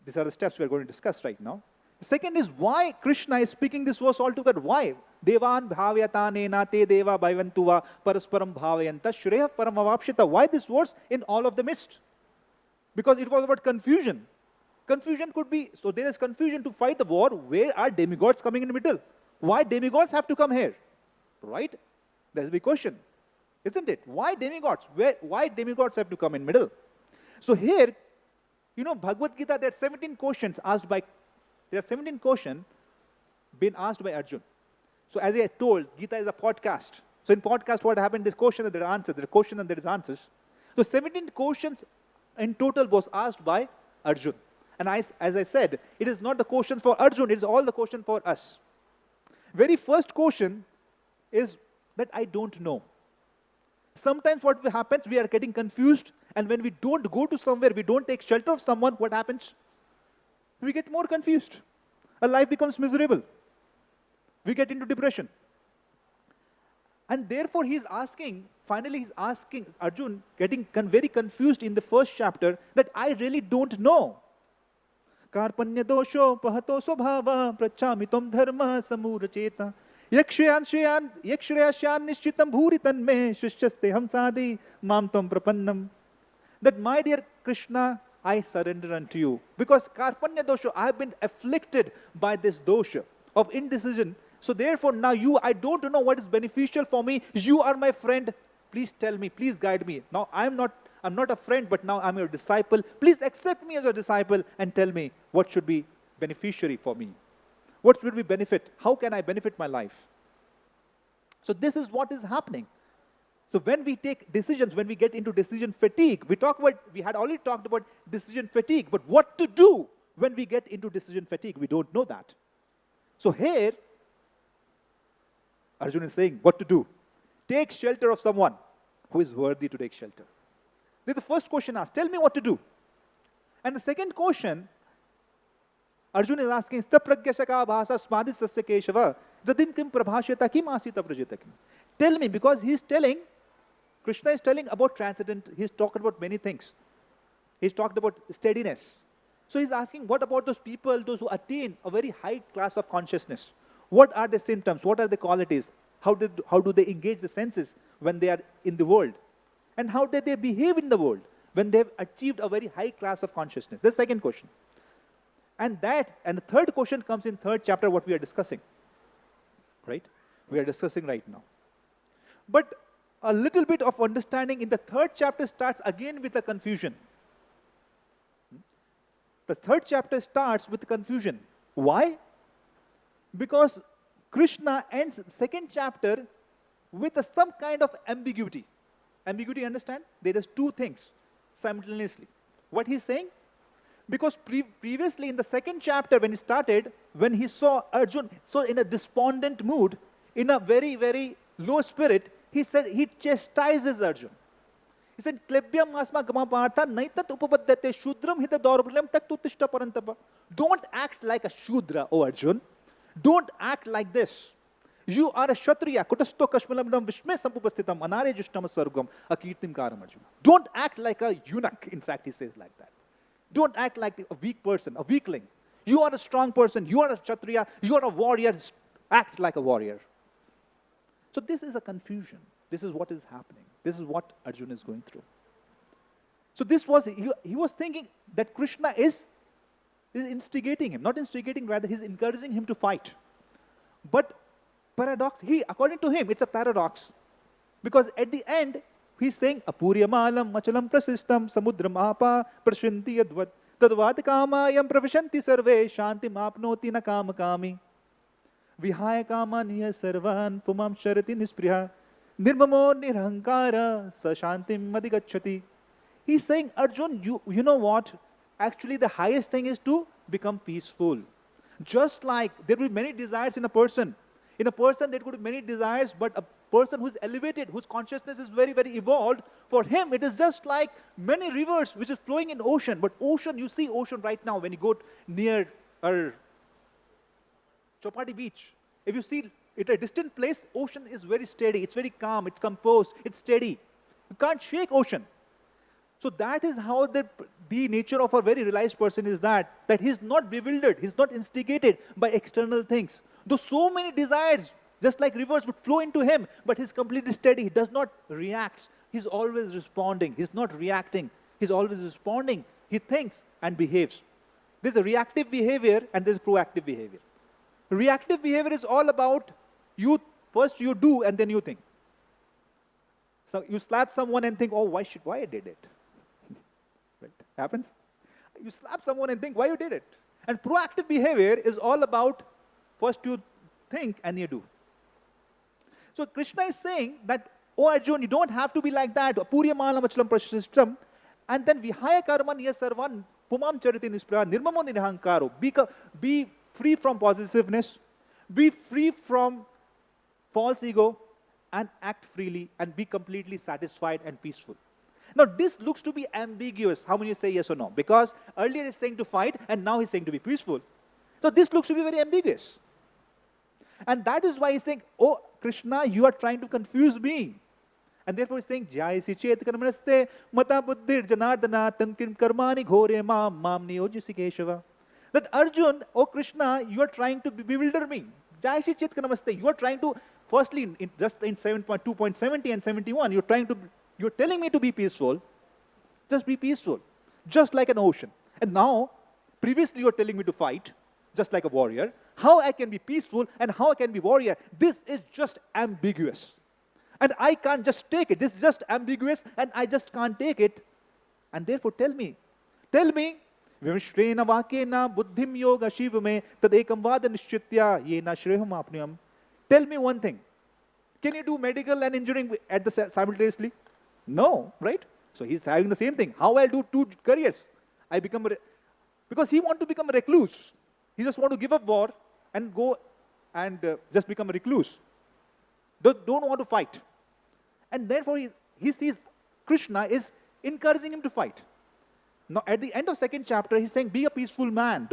These are the steps we are going to discuss right now. The second is why Krishna is speaking this verse altogether. Why? Devan bhavyata te deva bhaivantuva parasparam bhavayanta shreya paramavapshita. Why this verse in all of the midst? Because it was about confusion. Confusion could be, so there is confusion to fight the war. Where are demigods coming in the middle? Why demigods have to come here? Right? That's the big question. Isn't it? Why demigods? Why demigods have to come in middle? So here, you know, Bhagavad Gita, there are 17 questions been asked by Arjuna. So as I told, Gita is a podcast. So in podcast, what happened? There's question and there are answers. There are question and there is answers. So 17 questions in total was asked by Arjuna. And as I said, it is not the question for Arjuna, it is all the question for us. Very first question is that I don't know. Sometimes what happens, we are getting confused, and when we don't go to somewhere, we don't take shelter of someone, what happens? We get more confused. Our life becomes miserable. We get into depression. And therefore finally he's asking Arjuna, getting very confused in the first chapter, that I really don't know. Karpanya dosho pahato svabhava prachamitam dharma samuracheta yakshayasyan nishchitam bhuritan me shishyaste hamsadi mam tam prapannam. That my dear Krishna, I surrender unto you. Because Karpanya dosha, I have been afflicted by this dosha of indecision. So therefore now I don't know what is beneficial for me. You are my friend. Please tell me, please guide me. Now I'm not a friend, but now I'm your disciple. Please accept me as a disciple and tell me what should be beneficiary for me. What should be benefit? How can I benefit my life? So this is what is happening. So when we take decisions, when we get into decision fatigue, we had already talked about decision fatigue, but what to do when we get into decision fatigue? We don't know that. So here, Arjuna is saying what to do. Take shelter of someone who is worthy to take shelter. This is the first question asked. Tell me what to do. And the second question, Arjuna is asking, Stapragyashaka bhasa smadhisasya keshava zadim kim prabhashyata kim asita prajita kim. Tell me, because he is telling Krishna is telling about transcendent. He's talked about many things. He's talked about steadiness. So he's asking, what about those people, those who attain a very high class of consciousness? What are the symptoms? What are the qualities? How do they engage the senses when they are in the world? And how do they behave in the world when they've achieved a very high class of consciousness? The second question. And the third question comes in third chapter, what we are discussing. Right? We are discussing right now. But a little bit of understanding in the third chapter starts again with a confusion. The third chapter starts with confusion. Why? Because Krishna ends the second chapter with some kind of ambiguity. Ambiguity, understand? There is two things simultaneously. What he's saying? Because previously in the second chapter when he started, when he saw Arjun so in a despondent mood, in a very, very low spirit, he said, he chastises Arjun. He said, Klebyam asma gamapartha naitat upapadyate shudram hita daurabhyam tak tutishta parantapa. Don't act like a shudra, O Arjun. Don't act like this. You are a Kshatriya, kutasto kashmalamdam vishme sampupastitam anare jushtama sargam akirtim karam Arjuna. Don't act like a eunuch, in fact he says like that. Don't act like a weak person, a weakling. You are a strong person, you are a Kshatriya, you are a warrior, act like a warrior. So this is a confusion. This is what is happening. This is what Arjuna is going through. So this was, he was thinking that Krishna is instigating him, not instigating, rather he's encouraging him to fight. But paradox, according to him, it's a paradox. Because at the end, he's saying, Apuryamalam machalam prasistam samudram apa prashanti yadvat tadvat kamayam pravishanti sarve shanti mapnoti na kamakami vihaya kama niya sarvan pumam sharati nispriha nirmamo nirhankara sa shantim madhigacchati. He's saying, Arjun, you know what? Actually, the highest thing is to become peaceful. Just like there will be many desires in a person. In a person, there could be many desires, but a person who is elevated, whose consciousness is very, very evolved, for him, it is just like many rivers which is flowing in ocean. But ocean, you see ocean right now when you go near Chowpatty beach. If you see it at a distant place, ocean is very steady. It's very calm. It's composed. It's steady. You can't shake ocean. So that is how the nature of a very realized person is that he's not bewildered. He's not instigated by external things. Though so many desires, just like rivers, would flow into him, but he's completely steady. He does not react. He's always responding. He's not reacting. He's always responding. He thinks and behaves. There's a reactive behavior and there's proactive behavior. Reactive behavior is all about first you do and then you think. So you slap someone and think, oh, why I did it? Right? Happens? You slap someone and think, why you did it? And proactive behavior is all about first you think and you do. So Krishna is saying that, oh Arjun, you don't have to be like that. Apuryamala machalam prashistam. And then vihaya karma niya sarvan pumam chariti nispraha nirmamo nirhankaro. Be free from possessiveness. Be free from false ego and act freely and be completely satisfied and peaceful. Now this looks to be ambiguous. How many say yes or no? Because earlier he's saying to fight and now he's saying to be peaceful. So this looks to be very ambiguous. And that is why he's saying, oh Krishna, you are trying to confuse me. And therefore he's saying, Jayasi chet karmanaste mata buddhir janardana tankim karmani ghore mam niyojisi keshava. That Arjun, oh Krishna, you are trying to bewilder me. Jayasi chet karmanaste. You are trying to, firstly, just in 2.70 and 71, you're telling me to be peaceful. Just be peaceful. Just like an ocean. And now, previously you're telling me to fight, just like a warrior. How I can be peaceful and how I can be warrior, this is just ambiguous. And I can't just take it. This is just ambiguous and I just can't take it. And therefore tell me, Vimshrena vakena buddhim yoga shivame tadekam vada nishchitya yena shreham apniyam. Tell me one thing. Can you do medical and engineering at the simultaneously? No, right? So he's having the same thing. How I'll do two careers? Because he wants to become a recluse. He just want to give up war and go and just become a recluse. Don't want to fight. And therefore he sees Krishna is encouraging him to fight. Now at the end of second chapter, he's saying, be a peaceful man.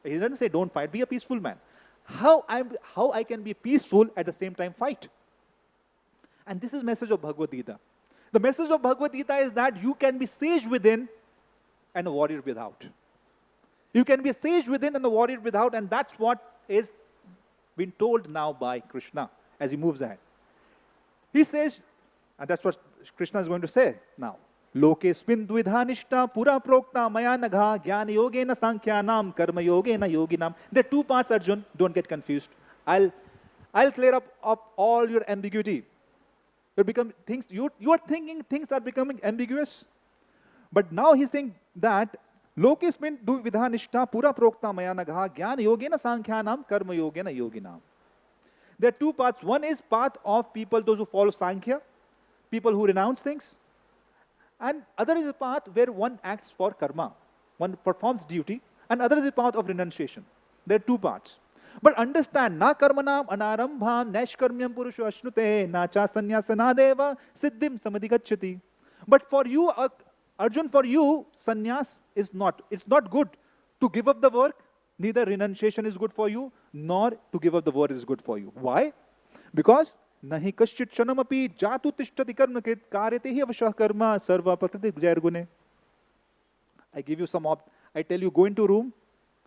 He doesn't say don't fight, be a peaceful man. How I can be peaceful at the same time fight? And this is message of Bhagavad Gita. The message of Bhagavad Gita is that you can be sage within and a warrior without. You can be a sage within and a warrior without, and that's what is being told now by Krishna as he moves ahead. He says, and that's what Krishna is going to say now. Lokesmin dvidhanishta pura prokta maya nagha jnana yogena sankhyanam karma yogena yoginam. There are two parts, Arjun. Don't get confused. I'll clear up all your ambiguity. You are thinking things are becoming ambiguous. But now he's saying that Lokesmin dvidhanishta pura prokta maya nagha jnana yogena sankhyanam karma yogena yoginam. There are two paths. One is path of people, those who follow Sankhya, people who renounce things. And other is a path where one acts for karma, one performs duty, and other is a path of renunciation. There are two paths. But understand, na karmanam anarambha nashkarmyam purusho ashnute na cha sannyasana deva siddhim samadhigacchati. But for you, Arjun, for you, sannyas is not. It's not good to give up the work. Neither renunciation is good for you, nor to give up the work is good for you. Why? Because nahi kaschit shanamapi jatu tishtati karmakit karyate hi avashah karma sarva prakriti jairgune. I give you I tell you, go into a room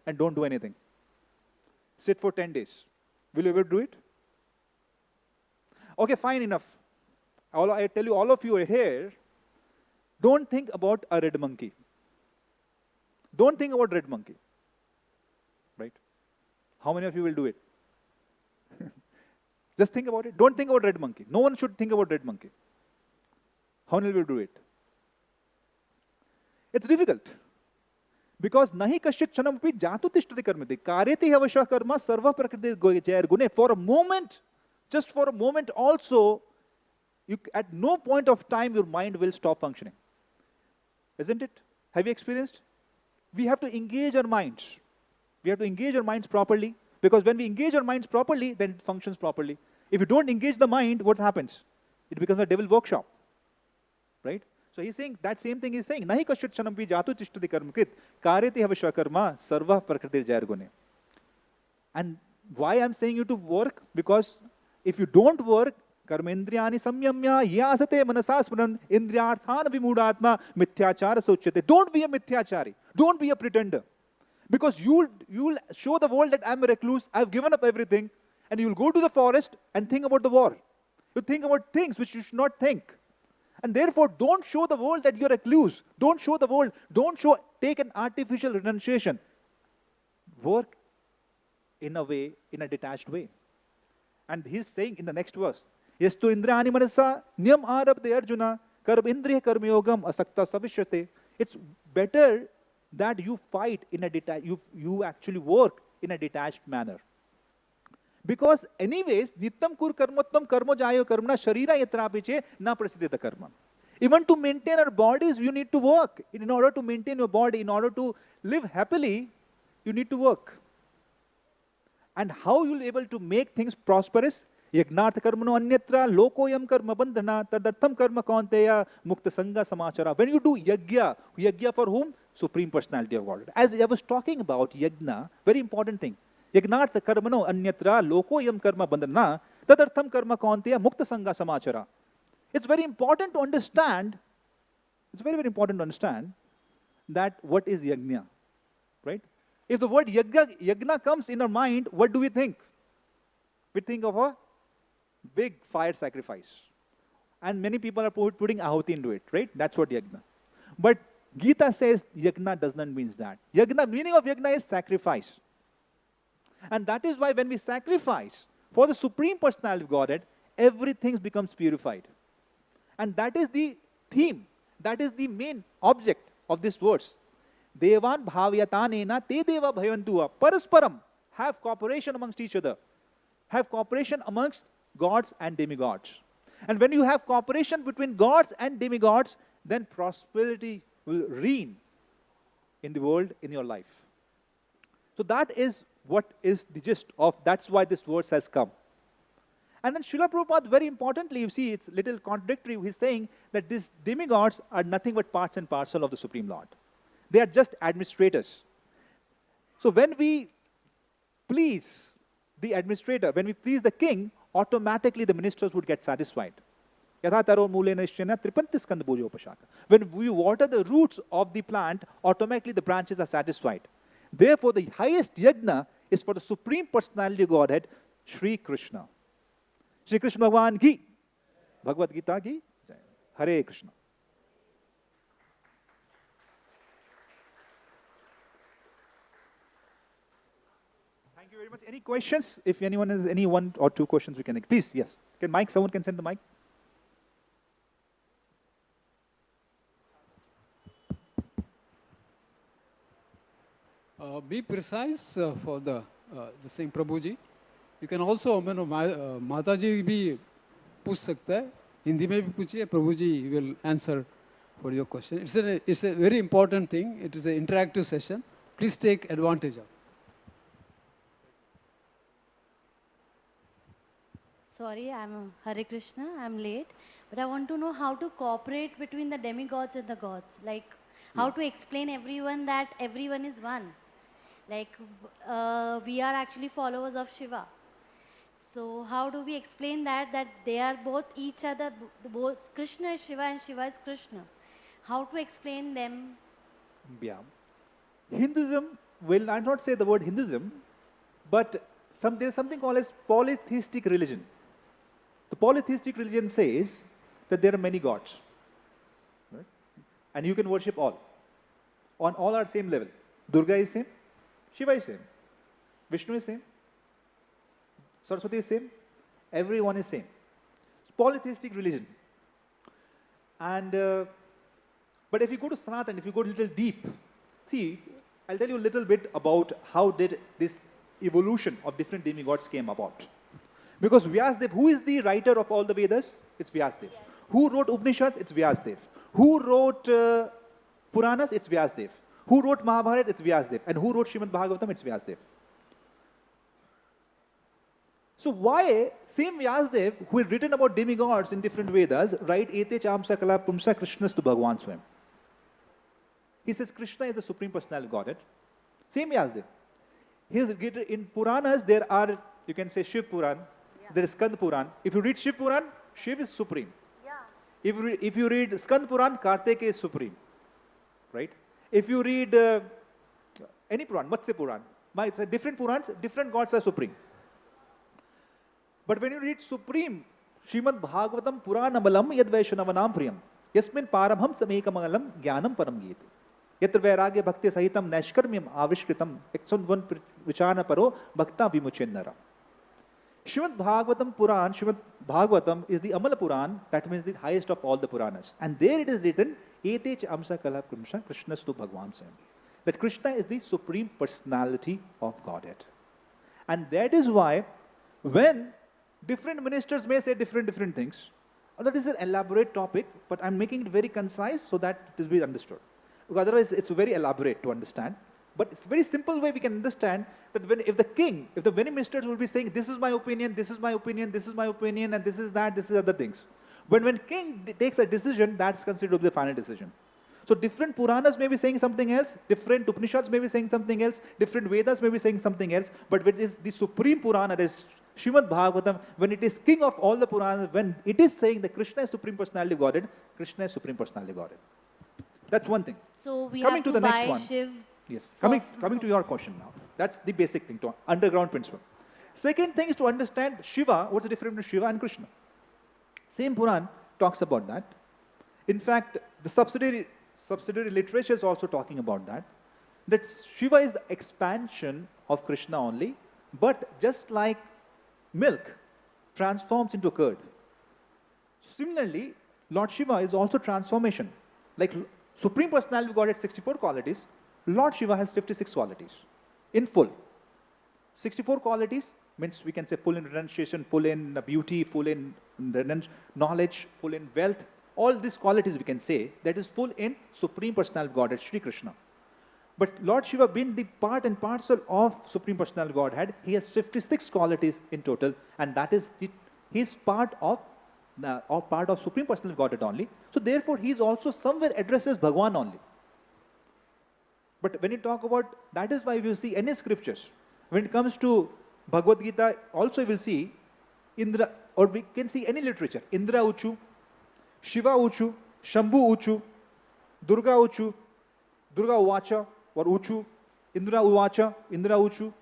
and don't do anything. Sit for 10 days. Will you ever do it? Okay, fine enough. I tell you, all of you are here, don't think about a red monkey. Don't think about red monkey. Right? How many of you will do it? Just think about it. Don't think about red monkey. No one should think about red monkey. How many will do it? It's difficult. Because nahi kashit chanamapi jatu tishtati karmati. Karyati havashah karma sarva prakriti jair gune. For a moment, just for a moment also, at no point of time your mind will stop functioning. Isn't it? Have you experienced? We have to engage our minds. We have to engage our minds properly, because when we engage our minds properly, then it functions properly. If you don't engage the mind, what happens? It becomes a devil workshop. Right? So he's saying, that same thing he's saying, nahi kashit chanampi jatu tishtati karmakrit karyati havashva karma sarva prakriti jairgune. And why I'm saying you to work? Because if you don't work, karma indriyani samyamya yasate manasasmaran indriyarthan vimudatma mithyachara sochate. Don't be a mithyachari. Don't be a pretender. Because you'll show the world that I'm a recluse, I've given up everything, and you'll go to the forest and think about the war. You think about things which you should not think. And therefore, don't show the world that you're a recluse. Don't show the world, take an artificial renunciation. Work in a way, in a detached way. And he's saying in the next verse, Yastu indrani manasa niyam arabde arjuna karm indriya karmyogam asakta savishyate. It's better that you fight in a you actually work in a detached manner. Because anyways, nityam kur karmottam karmo jayo karmana sharira yatrapiche na prasidhita karma. Even to maintain our bodies, you need to work. In order to maintain your body, in order to live happily, you need to work. And how you'll be able to make things prosperous? Yagnartha karmano anyatra lokoyam karma bandhana tadartham karma kaunteya mukta sangha samachara. When you do yajna for whom? Supreme Personality of Godhead. As I was talking about yajna, very important thing. Yagnartha karmano anyatra lokoyam karma bandhana tadartham karma kaunteya mukta sangha samachara. It's very important to understand, that what is yajna, right? If the word yajna comes in our mind, what do we think? We think of a big fire sacrifice. And many people are putting ahuti into it, right? That's what yajna. But Gita says yajna does not mean that. Meaning of yajna is sacrifice. And that is why when we sacrifice for the Supreme Personality of Godhead, everything becomes purified. And that is the theme, that is the main object of this verse. Devan bhavyatanena te deva bhayantua. Parasparam. Have cooperation amongst each other. Have cooperation amongst gods and demigods. And when you have cooperation between gods and demigods, then prosperity will reign in the world, in your life. So that is what is the gist of, that's why this verse has come. And then Srila Prabhupada, very importantly, you see, it's a little contradictory. He's saying that these demigods are nothing but parts and parcel of the Supreme Lord. They are just administrators. So when we please the administrator, when we please the king, automatically the ministers would get satisfied. Yatha taro mule nishchena tripanti skand bhujopashaka. When we water the roots of the plant, automatically the branches are satisfied. Therefore, the highest yajna is for the Supreme Personality of Godhead, Sri Krishna. Sri Krishna Bhagavan ki, Bhagavad Gita ki, Hare Krishna. Thank you very much. Any questions? If anyone has any one or two questions, we can. Please, yes. Can Mike? Someone can send the mic. Be precise for the same Prabhuji. You can also, Mataji भी पूछ सकता है, हिंदी में भी पूछिए, Prabhuji will answer for your question. It's a very important thing. It is an interactive session. Please take advantage of. Sorry, I'm Hare Krishna. I'm late, but I want to know how to cooperate between the demigods and the gods. Like how to explain everyone that everyone is one. Like we are actually followers of Shiva. So how do we explain that they are both each other, both Krishna is Shiva and Shiva is Krishna? How to explain them? Yeah. Hinduism, well, I'll not say the word Hinduism, but there's something called as polytheistic religion. The polytheistic religion says that there are many gods, right? And you can worship all. On all are same level. Durga is same, Shiva is same, Vishnu is same, Saraswati is same, everyone is same. It's polytheistic religion. And but if you go to Sanatan, if you go a little deep, see, I'll tell you a little bit about how did this evolution of different demigods came about. Because Vyasadeva, who is the writer of all the Vedas? It's Vyasadeva. Yes. Who wrote Upanishads? It's Vyasadeva. Who wrote Puranas? It's Vyasadeva. Who wrote Mahabharata? It's Vyasadeva. And who wrote Srimad Bhagavatam? It's Vyasadeva. So why same Vyasadeva, who had written about demigods in different Vedas, write Ete Chamsa Kala Pumsa Krishnas to Bhagavan Swam? He says Krishna is the Supreme Personality of Godhead. Same Vyasadeva. In Puranas, there are, you can say Shiv Puran, there is Skand Puran. If you read Shiv Puran, Shiv is supreme. Yeah. If you read Skand Puran, Kartikeya is supreme. Right? If you read any Puran, Matsya Puran, it's a different Purans, different gods are supreme. But when you read supreme, Srimad Bhagavatam Puranamalam Yad Vaishnavanam Priyam, Yasmin Paramham Samekamangalam Jnanam Param Gita. Yatra Vairagya Bhakti Sahitam Nashkarmyam Avishkritam Eksunvan Vichana Paro Bhakta Vimuchennara. Srimad Bhagavatam Puran, Srimad Bhagavatam is the Amala Puran, that means the highest of all the Puranas. And there it is written, Etech Amsa Kala Krishna Krishnastu Bhagwan Sam. That Krishna is the Supreme Personality of Godhead. And that is why when different ministers may say different things, that is an elaborate topic, but I'm making it very concise so that it is be understood. Because otherwise it's very elaborate to understand. But it's a very simple way we can understand that if the many ministers will be saying, this is my opinion, this is my opinion, this is my opinion, and this is that, this is other things. When king takes a decision, that's considered to be the final decision. So different Puranas may be saying something else, different Upanishads may be saying something else, different Vedas may be saying something else, but when it is the Supreme Purana, that is Srimad Bhagavatam, when it is king of all the Puranas, when it is saying that Krishna is Supreme Personality of Godhead, Krishna is Supreme Personality of Godhead. That's one thing. So we Coming have to the buy next one. Shiv. Yes. Coming to your question now. That's the basic thing, to underground principle. Second thing is to understand Shiva. What's the difference between Shiva and Krishna? Same Puran talks about that. In fact, the subsidiary literature is also talking about that. That Shiva is the expansion of Krishna only, but just like milk transforms into a curd. Similarly, Lord Shiva is also transformation. Like Supreme Personality of God had 64 qualities, Lord Shiva has 56 qualities in full. 64 qualities means we can say full in renunciation, full in beauty, full in knowledge, full in wealth. All these qualities we can say that is full in Supreme Personality of Godhead, Shri Krishna. But Lord Shiva being the part and parcel of Supreme Personality of Godhead, he has 56 qualities in total, and that is his part of Supreme Personality of Godhead only. So therefore he is also somewhere addresses Bhagwan only. But when you talk about, that is why we will see any scriptures. When it comes to Bhagavad Gita, also we will see Indra, or we can see any literature. Indra Uchu, Shiva Uchu, Shambhu Uchu, Durga Uchu, Durga Uvacha or Uchu, Indra Uvacha, Indra Uchu.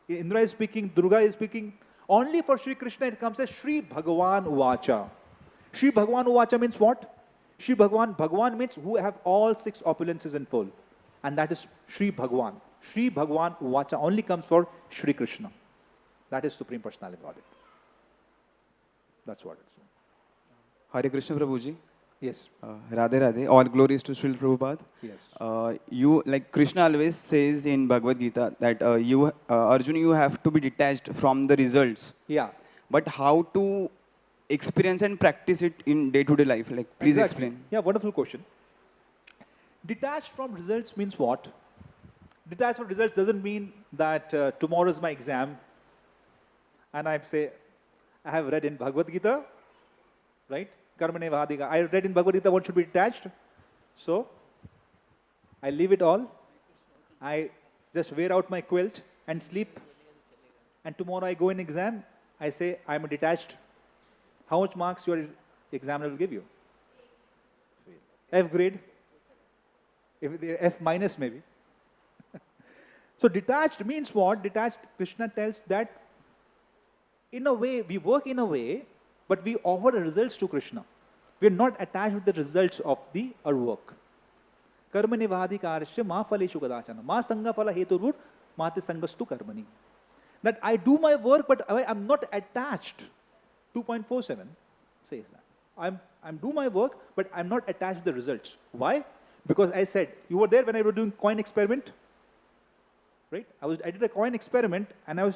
Indra is speaking, Durga is speaking. Only for Sri Krishna it comes as Sri Bhagavan Uvacha. Sri Bhagavan Uvacha means what? Sri Bhagavan, Bhagavan means who have all 6 opulences in full. And that is Sri Bhagavan. Sri Bhagavan Uvacha only comes for Sri Krishna. That is Supreme Personality of Godhead. That's what it is. Hare Krishna Prabhuji. Yes. Radhe Radhe. All glories to Srila Prabhupada. Yes. You, like Krishna always says in Bhagavad Gita that Arjuna, you have to be detached from the results. Yeah. But how to experience and practice it in day-to-day life? Like, please explain. Yeah, wonderful question. Detached from results means what? Detached from results doesn't mean that tomorrow is my exam and I say, I have read in Bhagavad Gita, right? Karmane Vahadika. I read in Bhagavad Gita what should be detached. So, I leave it all. I just wear out my quilt and sleep. And tomorrow I go in exam. I say, I'm detached. How much marks your examiner will give you? F grade. F minus maybe. So detached means what? Detached, Krishna tells that in a way, we work in a way, but we offer the results to Krishna. We are not attached with the results of our work. Karmani vahadikarasya ma phaleshu kadachana. Ma sangha phala heturur mate sangastu karmani. That I do my work, but I am not attached. 2.47 says that. I'm do my work, but I'm not attached to the results. Why? Because I said, you were there when I was doing coin experiment, right? I did a coin experiment, and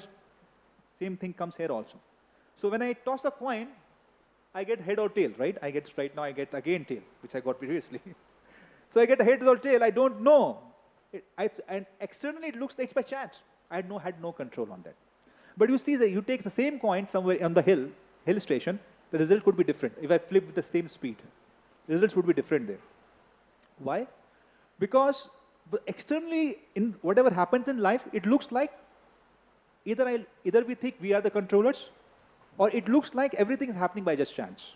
same thing comes here also. So when I toss a coin, I get head or tail, right? Right now I get again tail, which I got previously. So I get a head or tail, I don't know. And externally it looks like by chance. I had no control on that. But you see that you take the same coin somewhere on the hill station, the result could be different. If I flip with the same speed, the results would be different there. Why? Because externally, in whatever happens in life, it looks like either we think we are the controllers, or it looks like everything is happening by just chance.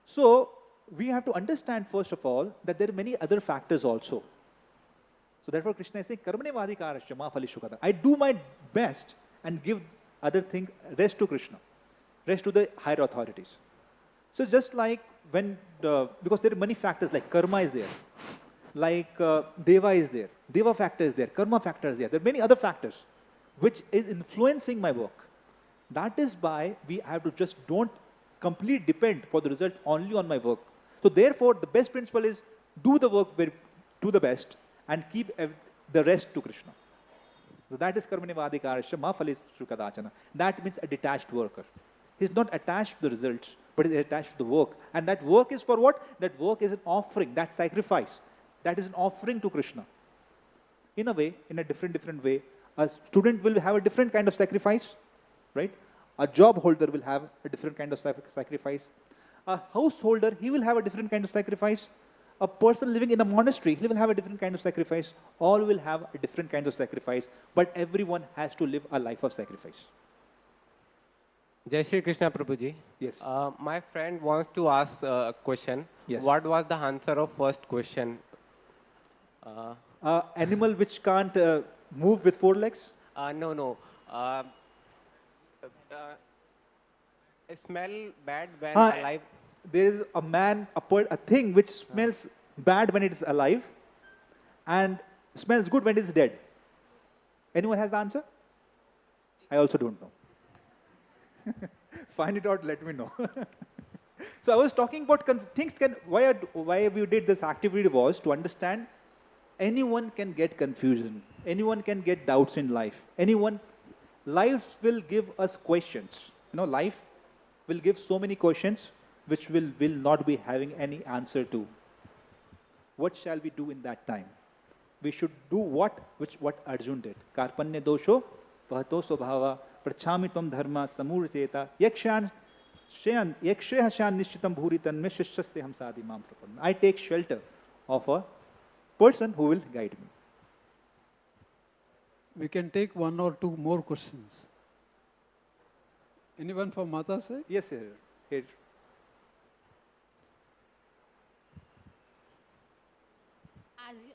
So we have to understand, first of all, that there are many other factors also. So therefore Krishna is saying, Karmane vahadikarasya ma phaleshu kadachana. I do my best and give other things, rest to Krishna, rest to the higher authorities. So just like because there are many factors, like karma is there, like deva is there, deva factor is there, karma factor is there. There are many other factors which is influencing my work. That is why we have to just don't completely depend for the result only on my work. So therefore, the best principle is do the work to the best and keep the rest to Krishna. So that is karmane vahadikarasya ma phaleshu kadachana. That means a detached worker. He is not attached to the results, but he is attached to the work. And that work is for what? That work is an offering, that sacrifice. That is an offering to Krishna. In a way, in a different way, a student will have a different kind of sacrifice, right? A job holder will have a different kind of sacrifice. A householder, he will have a different kind of sacrifice. A person living in a monastery, he will have a different kind of sacrifice. All will have a different kind of sacrifice, but everyone has to live a life of sacrifice. Jai Shri Krishna Prabhuji. Yes. My friend wants to ask a question. Yes. What was the answer of first question? Animal which can't move with 4 legs? No. Smell bad when Ah, alive. There is a thing which smells bad when it is alive and smells good when it is dead. Anyone has the answer? I also don't know. Find it out, let me know. So I was talking about why we did this activity was to understand anyone can get confusion. Anyone can get doubts in life. Life will give us questions. Life will give so many questions which will not be having any answer to. What shall we do in that time? We should do what Arjun did. Karpanya dosho pahato svabhava prachami tvam dharma samurcheta yakshan shan nishchitam bhuritan me shishyaste ham sadhi mam prapanna. I take shelter of a person who will guide me. We can take 1 or 2 more questions. Anyone from Mata say? Yes, here.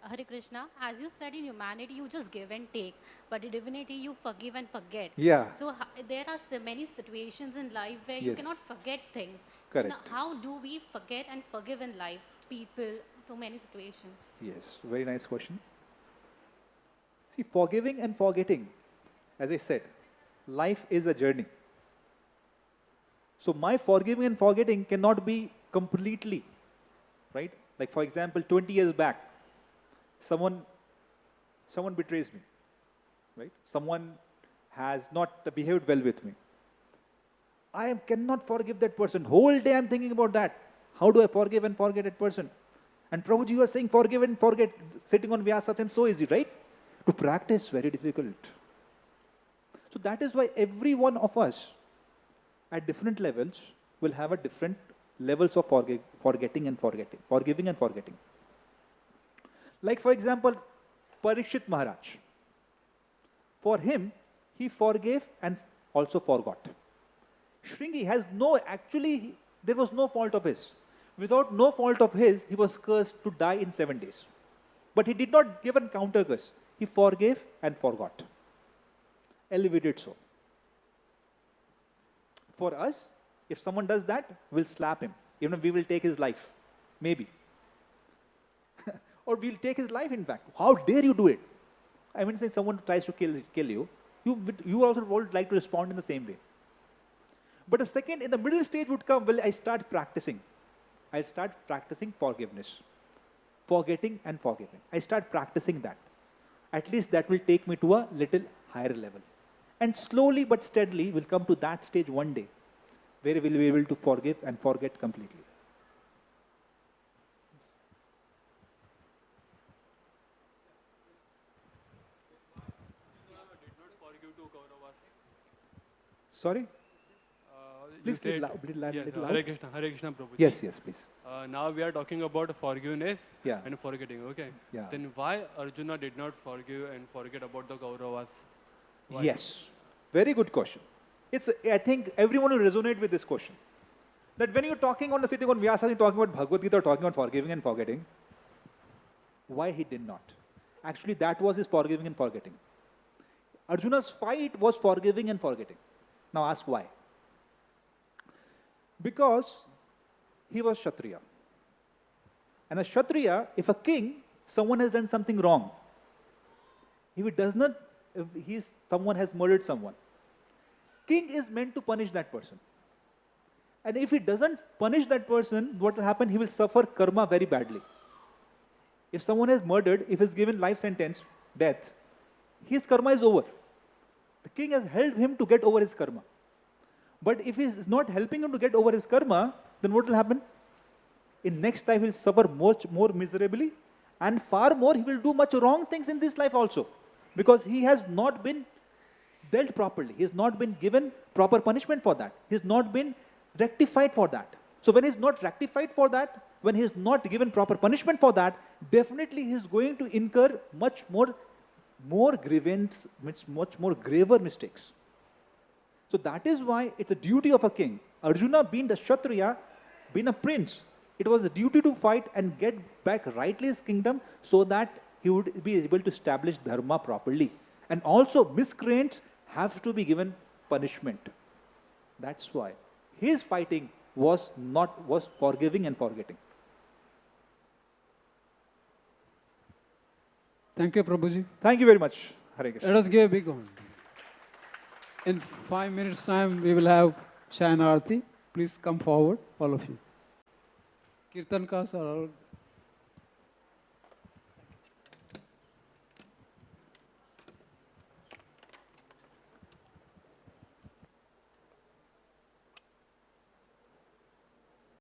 Hare Krishna, as you said, in humanity you just give and take, but in divinity you forgive and forget. Yeah. So there are so many situations in life where you Yes. cannot forget things. So now, Correct. how do we forget and forgive in life, people, so many situations? Yes, very nice question. See, forgiving and forgetting, as I said, life is a journey. So my forgiving and forgetting cannot be completely, right? Like for example, 20 years back, someone betrays me, right? Someone has not behaved well with me. Cannot forgive that person. Whole day I'm thinking about that. How do I forgive and forget that person? And Prabhuji, you are saying forgive and forget, sitting on Vyasasana, so easy, right? To practice, very difficult. So that is why every one of us at different levels will have a different levels of forgetting and forgetting, forgiving and forgetting. Like for example, Parikshit Maharaj. For him, he forgave and also forgot. Shringi has actually, there was no fault of his. Without no fault of his, he was cursed to die in 7 days. But he did not give a counter curse. He forgave and forgot. Elevated soul. For us, if someone does that, we'll slap him. Even if we will take his life. Maybe. Or we'll take his life, in fact. How dare you do it? I mean, say someone tries to kill you, you also would like to respond in the same way. But a second, in the middle stage would come, well, I start practicing. I'll start practicing forgiveness. Forgetting and forgiving. I start practicing that. At least that will take me to a little higher level. And slowly but steadily, we'll come to that stage one day, where we'll be able to forgive and forget completely. Sorry? Please, Said, little loud. Hare Krishna, Prabhuji. Yes, yes, please. Now we are talking about forgiveness Yeah. and forgetting, okay? Yeah. Then why Arjuna did not forgive and forget about the Kauravas? Why? Yes. Very good question. I think everyone will resonate with this question. That when you're talking on the sitting on Vyasa, you're talking about Bhagavad Gita, talking about forgiving and forgetting. Why he did not? Actually, that was his forgiving and forgetting. Arjuna's fight was forgiving and forgetting. Now ask why. Because he was Kshatriya. And a Kshatriya, if a king, someone has done something wrong, if it does not, if someone has murdered someone, king is meant to punish that person. And if he doesn't punish that person, what will happen? He will suffer karma very badly. If someone is murdered, if he's given life sentence, death, his karma is over. The king has helped him to get over his karma. But if he is not helping him to get over his karma, then what will happen? In next life, he will suffer much more miserably, and far more, he will do much wrong things in this life also. Because he has not been dealt properly. He has not been given proper punishment for that. He has not been rectified for that. So when he is not rectified for that, when he is not given proper punishment for that, definitely he is going to incur much more grievance, much more graver mistakes. So that is why it's a duty of a king. Arjuna, being the Kshatriya, being a prince, it was a duty to fight and get back rightly his kingdom so that he would be able to establish dharma properly. And also miscreants have to be given punishment. That's why his fighting was forgiving and forgetting. Thank you, Prabhuji. Thank you very much, Hare Krishna. Let us give a big one. In 5 minutes' time, we will have Shayana Arati. Please come forward, all of you. Kirtan Kas are all